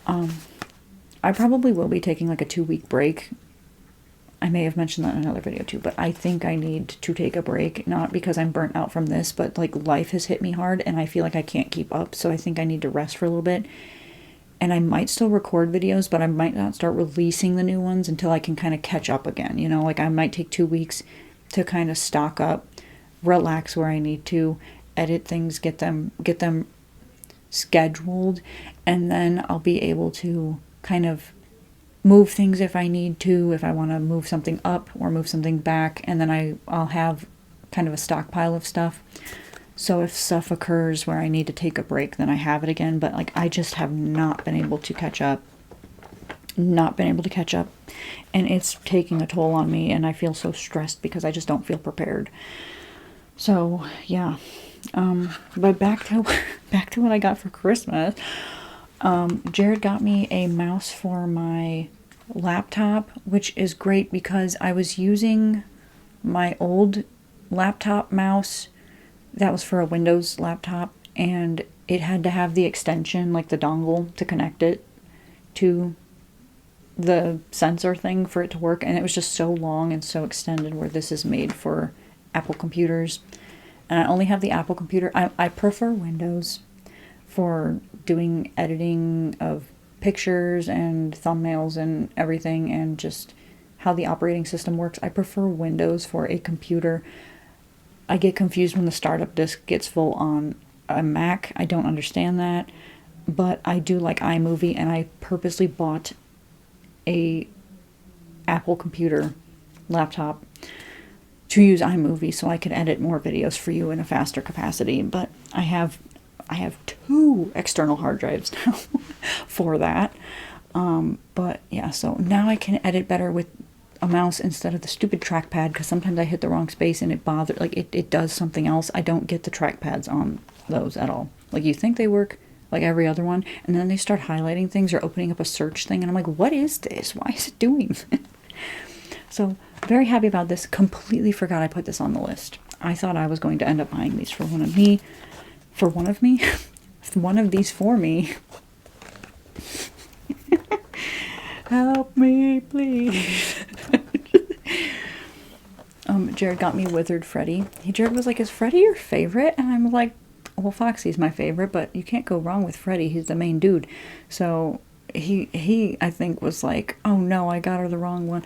I probably will be taking like a 2-week break. I may have mentioned that in another video too, but I think I need to take a break, not because I'm burnt out from this, but like life has hit me hard and I feel like I can't keep up, so I think I need to rest for a little bit. And I might still record videos, but I might not start releasing the new ones until I can kind of catch up again, you know, like I might take 2 weeks to kind of stock up, relax where I need to, edit things, get them scheduled, and then I'll be able to kind of move things if I need to, if I want to move something up or move something back, and then I'll have kind of a stockpile of stuff. So if stuff occurs where I need to take a break, then I have it again. But like, I just have not been able to catch up. And it's taking a toll on me, and I feel so stressed because I just don't feel prepared. So yeah. But back to what I got for Christmas. Jared got me a mouse for my laptop, which is great because I was using my old laptop mouse that was for a Windows laptop, and it had to have the extension, like the dongle, to connect it to the sensor thing for it to work, and it was just so long and so extended, where this is made for Apple computers. And I only have the Apple computer. I prefer Windows for doing editing of pictures and thumbnails and everything, and just how the operating system works. I prefer Windows for a computer. I get confused when the startup disk gets full on a Mac. I don't understand that, but I do like iMovie, and I purposely bought a Apple computer laptop to use iMovie so I could edit more videos for you in a faster capacity. But I have 2 external hard drives now for that. But yeah, so now I can edit better with a mouse instead of the stupid trackpad, because sometimes I hit the wrong space and it does something else. I don't get the trackpads on those at all. Like, you think they work like every other one, and then they start highlighting things or opening up a search thing, and I'm like, what is this? Why is it doing? So very happy about this. Completely forgot I put this on the list. I thought I was going to end up buying these for one of me. One of these for me. Help me, please. Jared got me Withered Freddy. Jared was like, is Freddy your favorite? And I'm like, well, Foxy's my favorite, but you can't go wrong with Freddy. He's the main dude. So he I think was like, oh no, I got her the wrong one.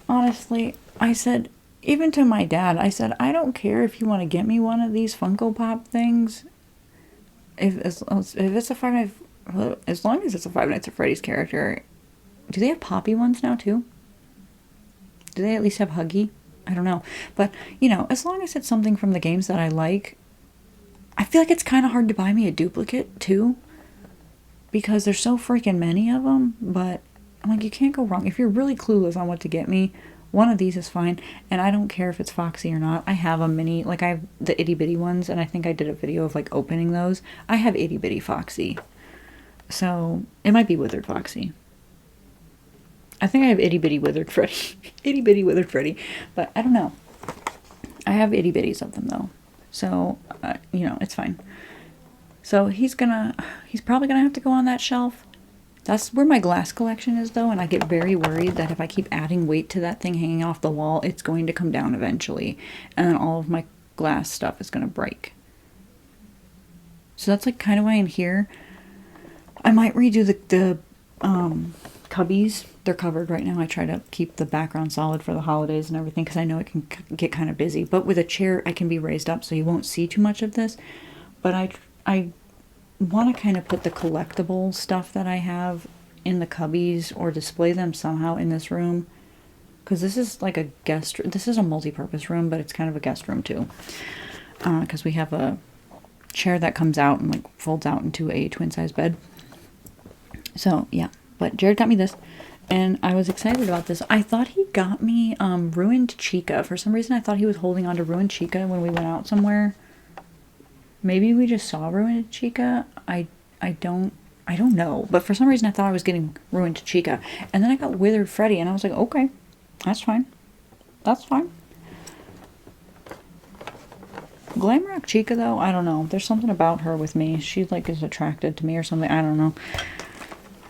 Honestly, I said, even to my dad, I said, I don't care if you want to get me one of these Funko Pop things. If it's a as long as it's a Five Nights at Freddy's character. Do they have Poppy ones now too? Do they at least have Huggy? I don't know. But, you know, as long as it's something from the games that I like, I feel like it's kind of hard to buy me a duplicate too, because there's so freaking many of them. But I'm like, you can't go wrong. If you're really clueless on what to get me, one of these is fine. And I don't care if it's Foxy or not. I have a mini, like I have the itty bitty ones, and I think I did a video of like opening those. I have itty bitty Foxy. So it might be Withered Foxy. I think I have itty bitty Withered Freddy. Itty bitty Withered Freddy. But I don't know. I have itty bitties of them though. So, you know, it's fine. So he's probably gonna have to go on that shelf. That's where my glass collection is though, and I get very worried that if I keep adding weight to that thing hanging off the wall, it's going to come down eventually, and then all of my glass stuff is going to break. So that's like kind of why in here, I might redo the cubbies. They're covered right now. I try to keep the background solid for the holidays and everything, because I know it can get kind of busy. But with a chair, I can be raised up so you won't see too much of this. But I want to kind of put the collectible stuff that I have in the cubbies, or display them somehow in this room, because this is like a this is a multi-purpose room, but it's kind of a guest room too, because we have a chair that comes out and like folds out into a twin-size bed. So yeah, but Jared got me this, and I was excited about this. I thought he got me Ruined Chica. For some reason I thought he was holding on to Ruined Chica when we went out somewhere. Maybe we just saw Ruined Chica. I don't know. But for some reason I thought I was getting Ruined Chica. And then I got Withered Freddy and I was like, okay, that's fine. That's fine. Glamrock Chica though, I don't know. There's something about her with me. She like is attracted to me or something. I don't know.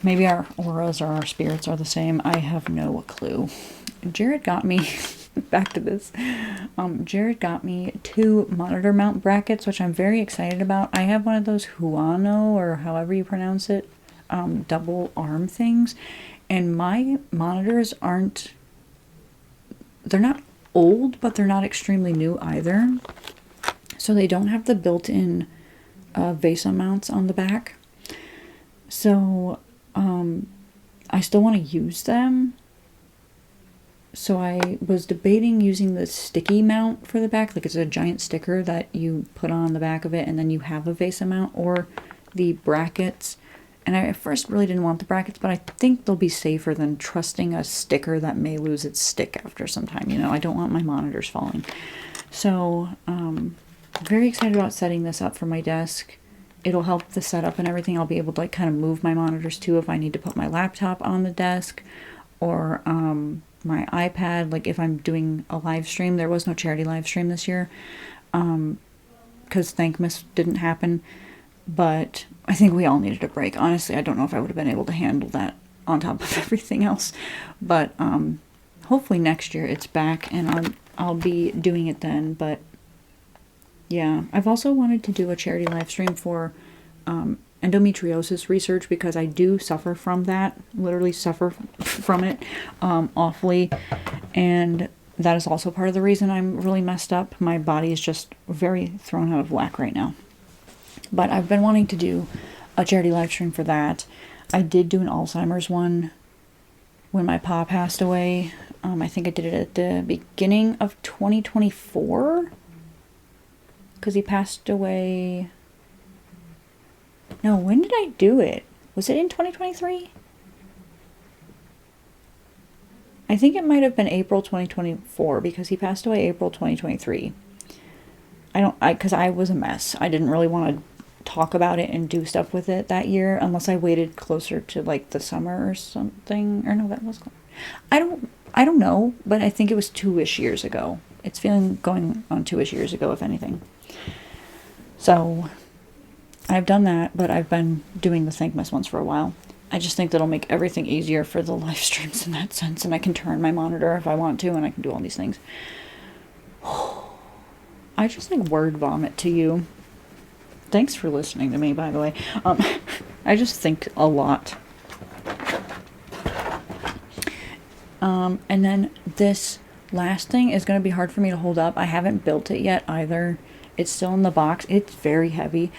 Maybe our auras or our spirits are the same. I have no clue. Jared got me, back to this, Jared got me 2 monitor mount brackets, which I'm very excited about. I have one of those Huano, or however you pronounce it, double arm things. And my monitors aren't, they're not old, but they're not extremely new either. So they don't have the built-in VESA mounts on the back. So I still want to use them. So I was debating using the sticky mount for the back. Like it's a giant sticker that you put on the back of it and then you have a VESA mount, or the brackets. And I at first really didn't want the brackets, but I think they'll be safer than trusting a sticker that may lose its stick after some time. You know, I don't want my monitors falling. So, very excited about setting this up for my desk. It'll help the setup and everything. I'll be able to like kind of move my monitors too if I need to put my laptop on the desk, or my iPad. Like if I'm doing a live stream, there was no charity live stream this year because Thankmas didn't happen, but I think we all needed a break. Honestly, I don't know if I would have been able to handle that on top of everything else, but hopefully next year it's back and I'll be doing it then. But yeah, I've also wanted to do a charity live stream for endometriosis research, because I do suffer from that, literally suffer from it awfully, and that is also part of the reason I'm really messed up. My body is just very thrown out of whack right now. But I've been wanting to do a charity live stream for that. I did do an Alzheimer's one when my pa passed away. I think I did it at the beginning of 2024, because he passed away. No, when did I do it? Was it in 2023? I think it might have been April 2024, because he passed away April 2023. Because I was a mess. I didn't really want to talk about it and do stuff with it that year, unless I waited closer to like the summer or something. Or no, that was, I don't know, but I think it was 2-ish years ago. It's feeling going on 2-ish years ago, if anything. So I've done that, but I've been doing the Thankmas ones for a while. I just think that'll make everything easier for the live streams in that sense, and I can turn my monitor if I want to, and I can do all these things. I just like word vomit to you. Thanks for listening to me, by the way. I just think a lot. And then this last thing is going to be hard for me to hold up. I haven't built it yet either. It's still in the box. It's very heavy.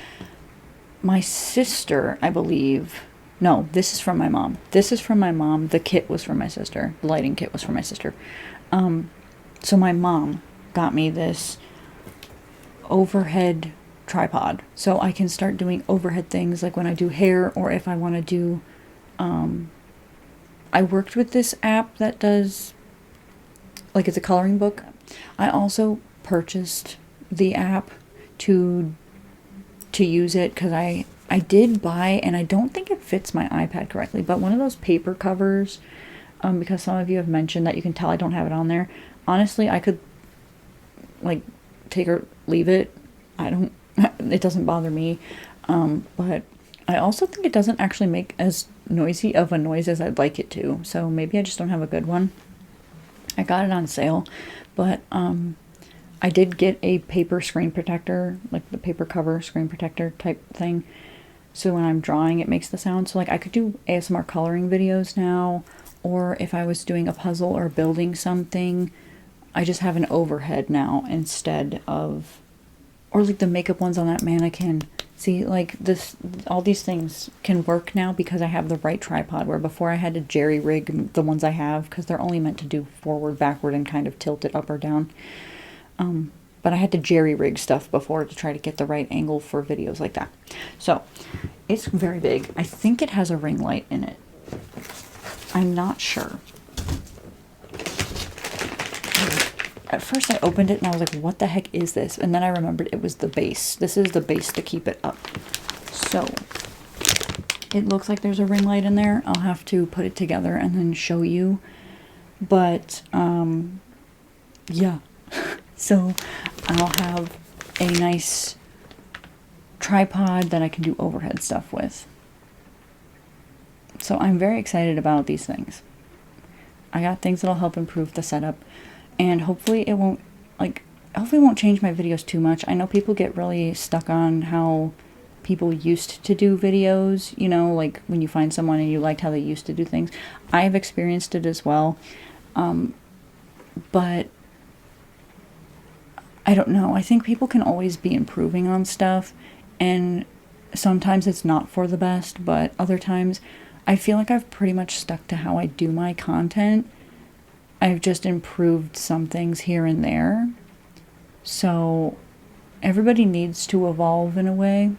My sister, I believe... No, this is from my mom. This is from my mom. The kit was from my sister. The lighting kit was from my sister. So my mom got me this overhead tripod. So I can start doing overhead things like when I do hair, or if I want to do... I worked with this app that does... Like it's a coloring book. I also purchased the app to use it, because I did buy, and I don't think it fits my iPad correctly, but one of those paper covers, because some of you have mentioned that you can tell I don't have it on there. Honestly, I could like take or leave it. It doesn't bother me. But I also think it doesn't actually make as noisy of a noise as I'd like it to. So maybe I just don't have a good one. I got it on sale, but I did get a paper screen protector, like the paper cover screen protector type thing. So when I'm drawing, it makes the sound. So like I could do ASMR coloring videos now, or if I was doing a puzzle or building something, I just have an overhead now instead of, or like the makeup ones on that mannequin. See, like this, all these things can work now because I have the right tripod, where before I had to jerry rig the ones I have, because they're only meant to do forward, backward, and kind of tilt it up or down. But I had to jerry rig stuff before to try to get the right angle for videos like that. So it's very big. I think it has a ring light in it. I'm not sure. at first I opened it and I was like, what the heck is this? And then I remembered it was the base. This is the base to keep it up. So it looks like there's a ring light in there. I'll have to put it together and then show you. But, yeah. So I'll have a nice tripod that I can do overhead stuff with. So I'm very excited about these things. I got things that'll help improve the setup. And hopefully it won't, hopefully it won't change my videos too much. I know people get really stuck on how people used to do videos, you know, like when you find someone and you liked how they used to do things. I've experienced it as well. But I don't know. I think people can always be improving on stuff, and sometimes it's not for the best, but other times I feel like I've pretty much stuck to how I do my content. I've just improved some things here and there. So everybody needs to evolve in a way.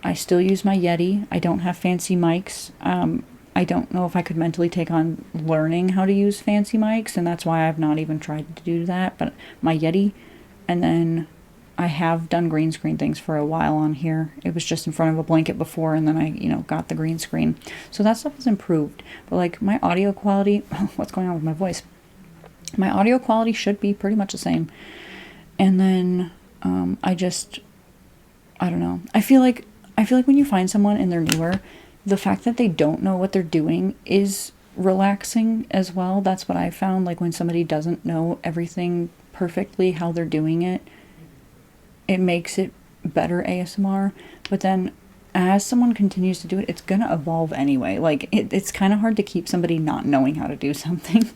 I still use my Yeti. I don't have fancy mics. I don't know if I could mentally take on learning how to use fancy mics, and that's why I've not even tried to do that. But my Yeti, and then I have done green screen things for a while on here. It was just in front of a blanket before, and then I, got the green screen. So that stuff has improved. But like my audio quality, what's going on with my voice? My audio quality should be pretty much the same. And then I don't know. I feel like when you find someone and they're newer, the fact that they don't know what they're doing is relaxing as well. That's what I found. Like when somebody doesn't know everything perfectly, how they're doing it, it makes it better ASMR. But then as someone continues to do it, it's gonna evolve anyway. Like it's kind of hard to keep somebody not knowing how to do something.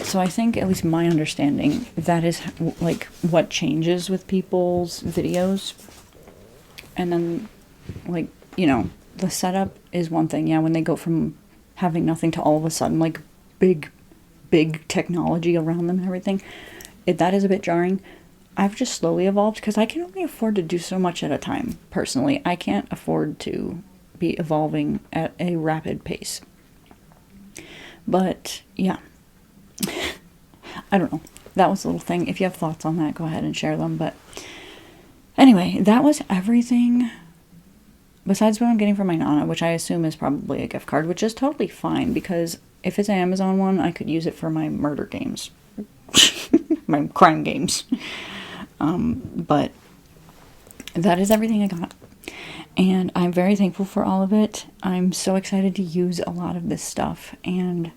So I think, at least my understanding, that is like what changes with people's videos. And then, like, the setup is one thing. Yeah, when they go from having nothing to all of a sudden, like, big technology around them and everything, that is a bit jarring. I've just slowly evolved because I can only afford to do so much at a time, personally. I can't afford to be evolving at a rapid pace. But, yeah. I don't know. That was a little thing. If you have thoughts on that, go ahead and share them. But anyway, that was everything besides what I'm getting from my Nana, which I assume is probably a gift card, which is totally fine because if it's an Amazon one, I could use it for my murder games. My crime games. But that is everything I got. And I'm very thankful for all of it. I'm so excited to use a lot of this stuff. And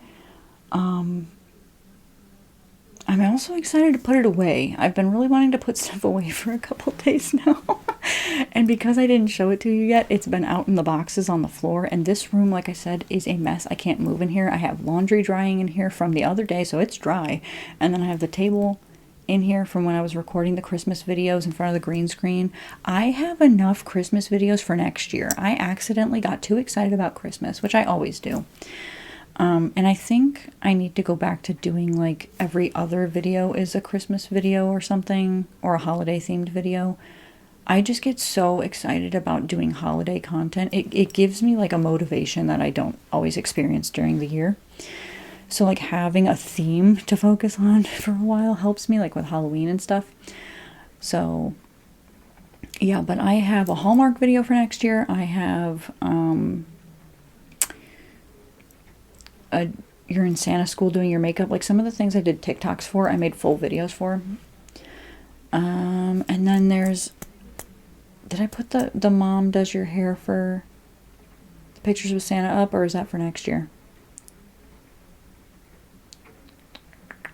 I'm also excited to put it away. I've been really wanting to put stuff away for a couple days now. And because I didn't show it to you yet, it's been out in the boxes on the floor. And this room, like I said, is a mess. I can't move in here. I have laundry drying in here from the other day, so it's dry. And then I have the table in here from when I was recording the Christmas videos in front of the green screen. I have enough Christmas videos for next year. I accidentally got too excited about Christmas, which I always do. And I think I need to go back to doing like every other video is a Christmas video or something, or a holiday themed video. I just get so excited about doing holiday content. It gives me like a motivation that I don't always experience during the year. So like having a theme to focus on for a while helps me, like with Halloween and stuff. So yeah, but I have a Hallmark video for next year. I have you're in Santa school doing your makeup. Like some of the things I did TikToks for, I made full videos for. And then there's, did I put the mom does your hair for the pictures with Santa up, or is that for next year?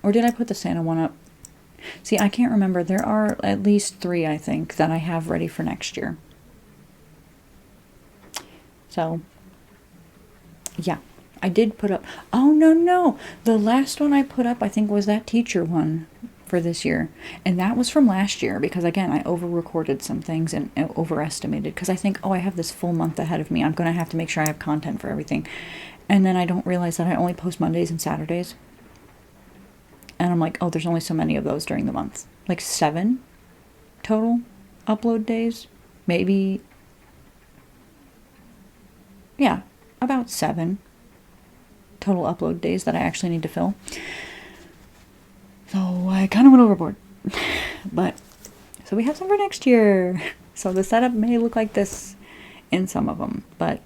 Or did I put the Santa one up? See, I can't remember. There are at least 3, I think, that I have ready for next year. So, yeah. I did put up... Oh, no. The last one I put up, I think, was that teacher one for this year. And that was from last year because, again, I over-recorded some things and overestimated. Because I think, I have this full month ahead of me. I'm going to have to make sure I have content for everything. And then I don't realize that I only post Mondays and Saturdays. And I'm like, there's only so many of those during the month. Like 7 total upload days. Maybe... Yeah, about 7. total upload days that I actually need to fill. So I kind of went overboard. But, so we have some for next year. So the setup may look like this in some of them, but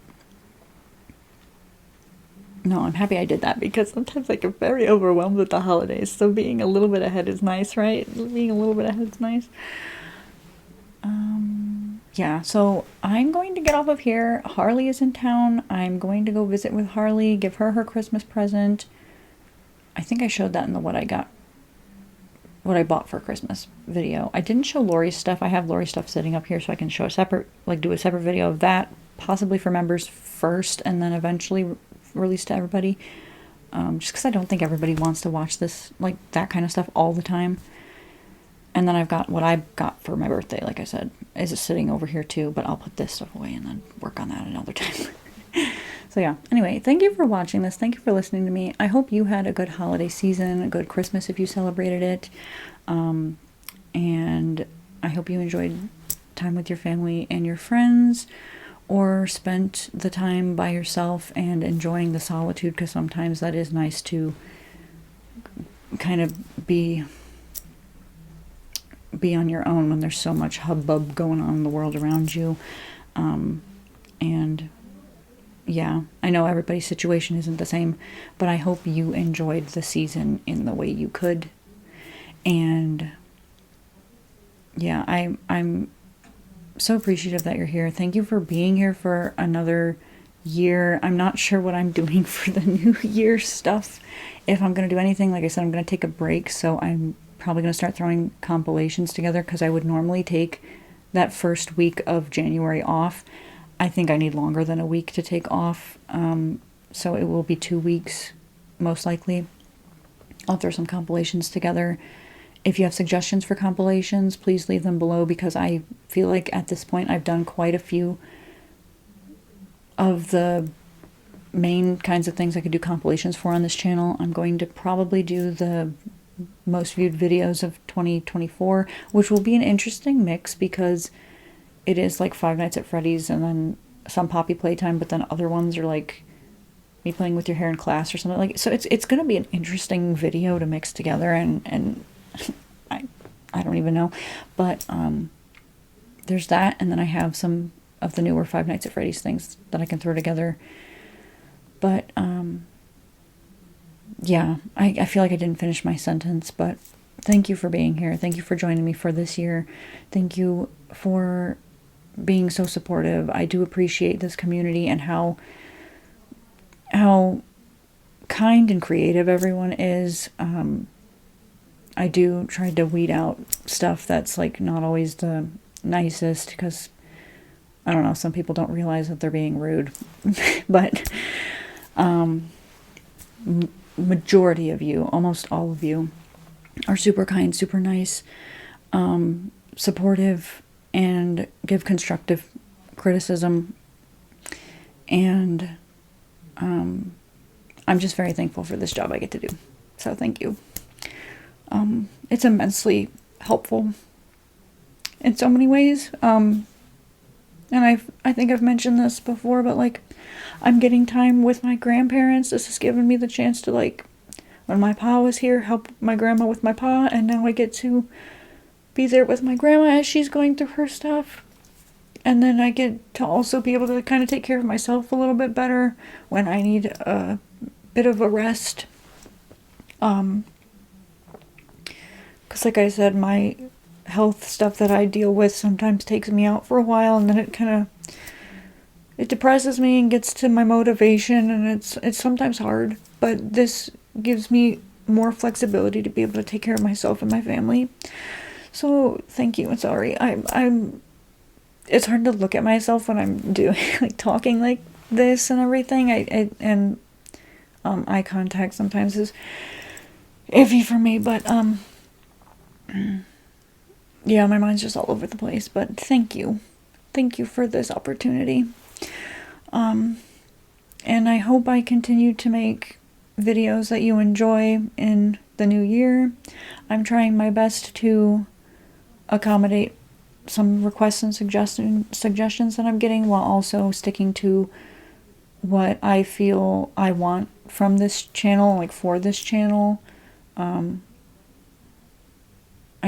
no, I'm happy I did that, because sometimes I get very overwhelmed with the holidays. So being a little bit ahead is nice, right? Being a little bit ahead is nice. Yeah, so I'm going to get off of here. Harley is in town. I'm going to go visit with Harley, give her her Christmas present. I think I showed that in the what I bought for Christmas video. I didn't show Lori's stuff. I have Lori's stuff sitting up here so I can show a separate, like do a separate video of that, possibly for members first and then eventually release to everybody. Just because I don't think everybody wants to watch this, like that kind of stuff all the time. And then I've got what I got for my birthday, like I said, is sitting over here too, but I'll put this stuff away and then work on that another time. So yeah, anyway, thank you for watching this. Thank you for listening to me. I hope you had a good holiday season, a good Christmas if you celebrated it. And I hope you enjoyed time with your family and your friends, or spent the time by yourself and enjoying the solitude, because sometimes that is nice to kind of be on your own when there's so much hubbub going on in the world around you. And yeah, I know everybody's situation isn't the same, but I hope you enjoyed the season in the way you could. And yeah, I'm so appreciative that you're here. Thank you for being here for another year. I'm not sure what I'm doing for the new year stuff. If I'm going to do anything, like I said, I'm going to take a break, so I'm probably going to start throwing compilations together, because I would normally take that first week of January off. I think I need longer than a week to take off, so it will be 2 weeks, most likely. I'll throw some compilations together. If you have suggestions for compilations, please leave them below, because I feel like at this point I've done quite a few of the main kinds of things I could do compilations for on this channel. I'm going to probably do the most viewed videos of 2024, which will be an interesting mix, because it is like Five Nights at Freddy's and then some Poppy Playtime, but then other ones are like me playing with your hair in class or something like. So it's going to be an interesting video to mix together, and I don't even know, but there's that, and then I have some of the newer Five Nights at Freddy's things that I can throw together. But yeah, I feel like I didn't finish my sentence, but thank you for being here. Thank you for joining me for this year. Thank you for being so supportive. I do appreciate this community and how kind and creative everyone is. I do try to weed out stuff that's like not always the nicest, because I don't know, some people don't realize that they're being rude. But majority of you, almost all of you, are super kind, super nice, supportive, and give constructive criticism. And I'm just very thankful for this job I get to do. So thank you. It's immensely helpful in so many ways. And I think I've mentioned this before, but like, I'm getting time with my grandparents. This has given me the chance to, like, when my pa was here, help my grandma with my pa, and now I get to be there with my grandma as she's going through her stuff. And then I get to also be able to kind of take care of myself a little bit better when I need a bit of a rest. Because like I said, my health stuff that I deal with sometimes takes me out for a while, and then it depresses me and gets to my motivation, and it's sometimes hard, but this gives me more flexibility to be able to take care of myself and my family. So thank you. Sorry, I'm it's hard to look at myself when I'm doing like talking like this and everything. Eye contact sometimes is iffy for me, but yeah, my mind's just all over the place. But thank you for this opportunity. And I hope I continue to make videos that you enjoy in the new year. I'm trying my best to accommodate some requests and suggestions that I'm getting, while also sticking to what I feel I want from this channel, like for this channel. I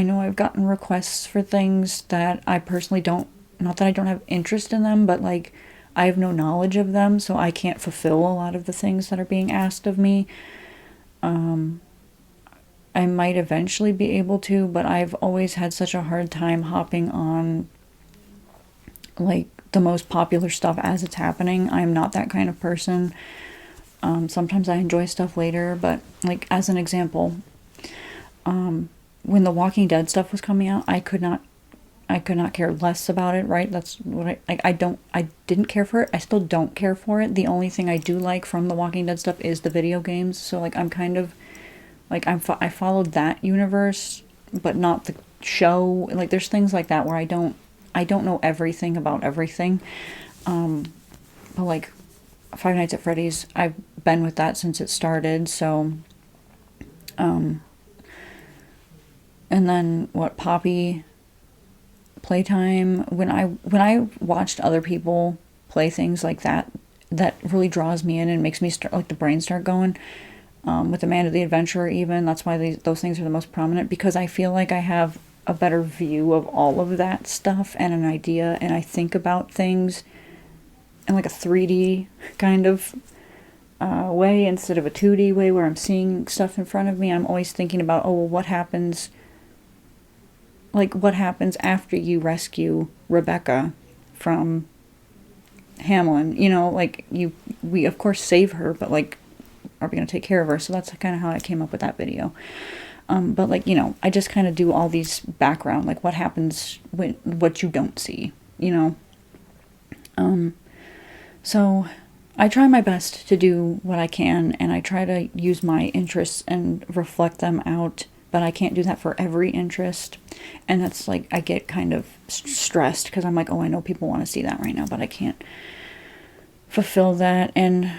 know I've gotten requests for things that I personally don't, not that I don't have interest in them, but like I have no knowledge of them, so I can't fulfill a lot of the things that are being asked of me. I might eventually be able to, but I've always had such a hard time hopping on like the most popular stuff as it's happening. I'm not that kind of person. Sometimes I enjoy stuff later, but like as an example, when the Walking Dead stuff was coming out, I could not care less about it, right? That's what I didn't care for it. I still don't care for it. The only thing I do like from the Walking Dead stuff is the video games. So like I'm kind of like I followed that universe, but not the show. Like there's things like that where I don't know everything about everything. But like Five Nights at Freddy's, I've been with that since it started, so and then what, Poppy Playtime, when I watched other people play things like that, that really draws me in and makes me start, like the brain start going. With Amanda the Adventurer even, that's why those things are the most prominent, because I feel like I have a better view of all of that stuff and an idea, and I think about things in like a 3D kind of way instead of a 2D way where I'm seeing stuff in front of me. I'm always thinking about, oh, well, what happens after you rescue Rebecca from Hamlin? You know, like we of course save her, but like, are we going to take care of her? So that's kind of how I came up with that video. But like, you know, I just kind of do all these background, like what happens when, what you don't see, you know? So I try my best to do what I can, and I try to use my interests and reflect them out, but I can't do that for every interest. And that's like, I get kind of stressed because I'm like, oh, I know people want to see that right now, but I can't fulfill that. And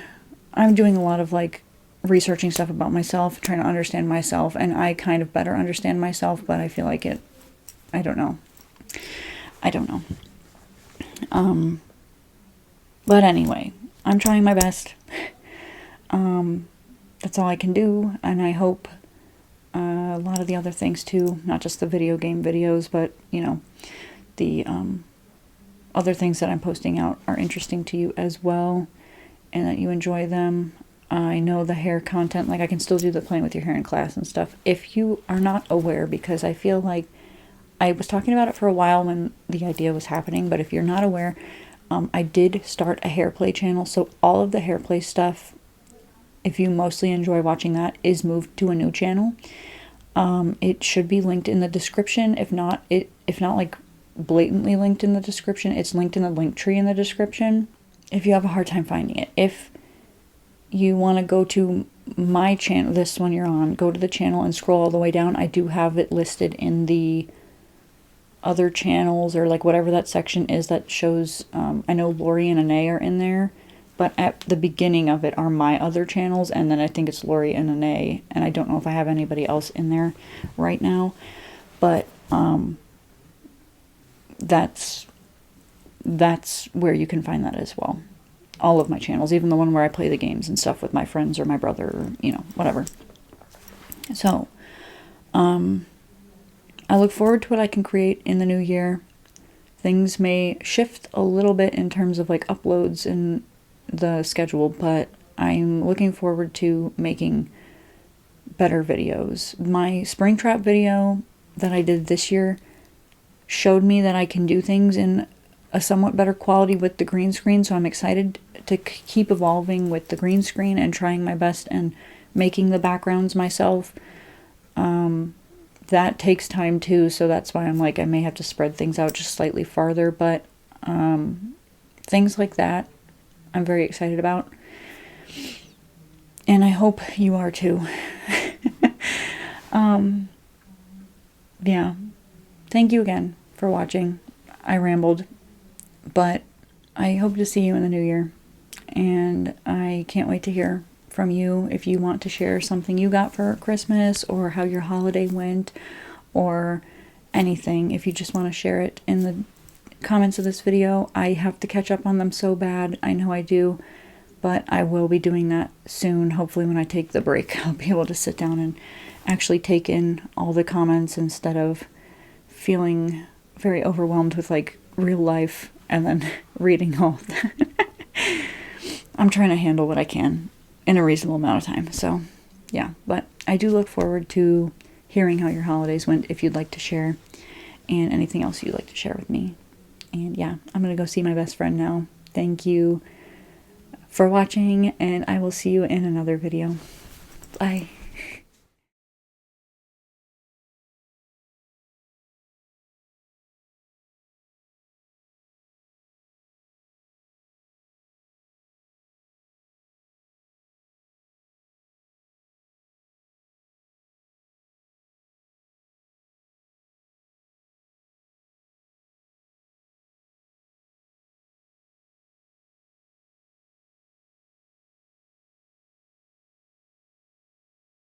I'm doing a lot of like researching stuff about myself, trying to understand myself, and I kind of better understand myself, but I feel like I don't know. But anyway, I'm trying my best. That's all I can do, and I hope a lot of the other things too, not just the video game videos, but you know, the other things that I'm posting out are interesting to you as well, and that you enjoy them. I know the hair content, like I can still do the playing with your hair in class and stuff. If you are not aware, because I feel like I was talking about it for a while when the idea was happening, but if you're not aware, I did start a hair play channel, so all of the hair play stuff, if you mostly enjoy watching that, is moved to a new channel. It should be linked in the description. If not like blatantly linked in the description, it's linked in the link tree in the description if you have a hard time finding it. If you want to go to my channel, this one you're on, go to the channel and scroll all the way down. I do have it listed in the other channels, or like whatever that section is that shows, I know Lori and Anae are in there, but at the beginning of it are my other channels, and then I think it's Lori and Anae, and I don't know if I have anybody else in there right now, but that's where you can find that as well. All of my channels, even the one where I play the games and stuff with my friends or my brother, or, you know, whatever. So, I look forward to what I can create in the new year. Things may shift a little bit in terms of like uploads and the schedule, but I'm looking forward to making better videos. My Springtrap video that I did this year showed me that I can do things in a somewhat better quality with the green screen, so I'm excited to keep evolving with the green screen and trying my best and making the backgrounds myself. That takes time too, so that's why I'm like, I may have to spread things out just slightly farther, but things like that I'm very excited about, and I hope you are too. Yeah, thank you again for watching. I rambled, but I hope to see you in the new year, and I can't wait to hear from you if you want to share something you got for Christmas, or how your holiday went, or anything. If you just want to share it in the comments of this video, I have to catch up on them so bad. I know I do, but I will be doing that soon. Hopefully when I take the break, I'll be able to sit down and actually take in all the comments instead of feeling very overwhelmed with like real life and then reading all of that. I'm trying to handle what I can in a reasonable amount of time. So yeah, but I do look forward to hearing how your holidays went if you'd like to share, and anything else you'd like to share with me. And yeah, I'm gonna go see my best friend now. Thank you for watching, and I will see you in another video. Bye.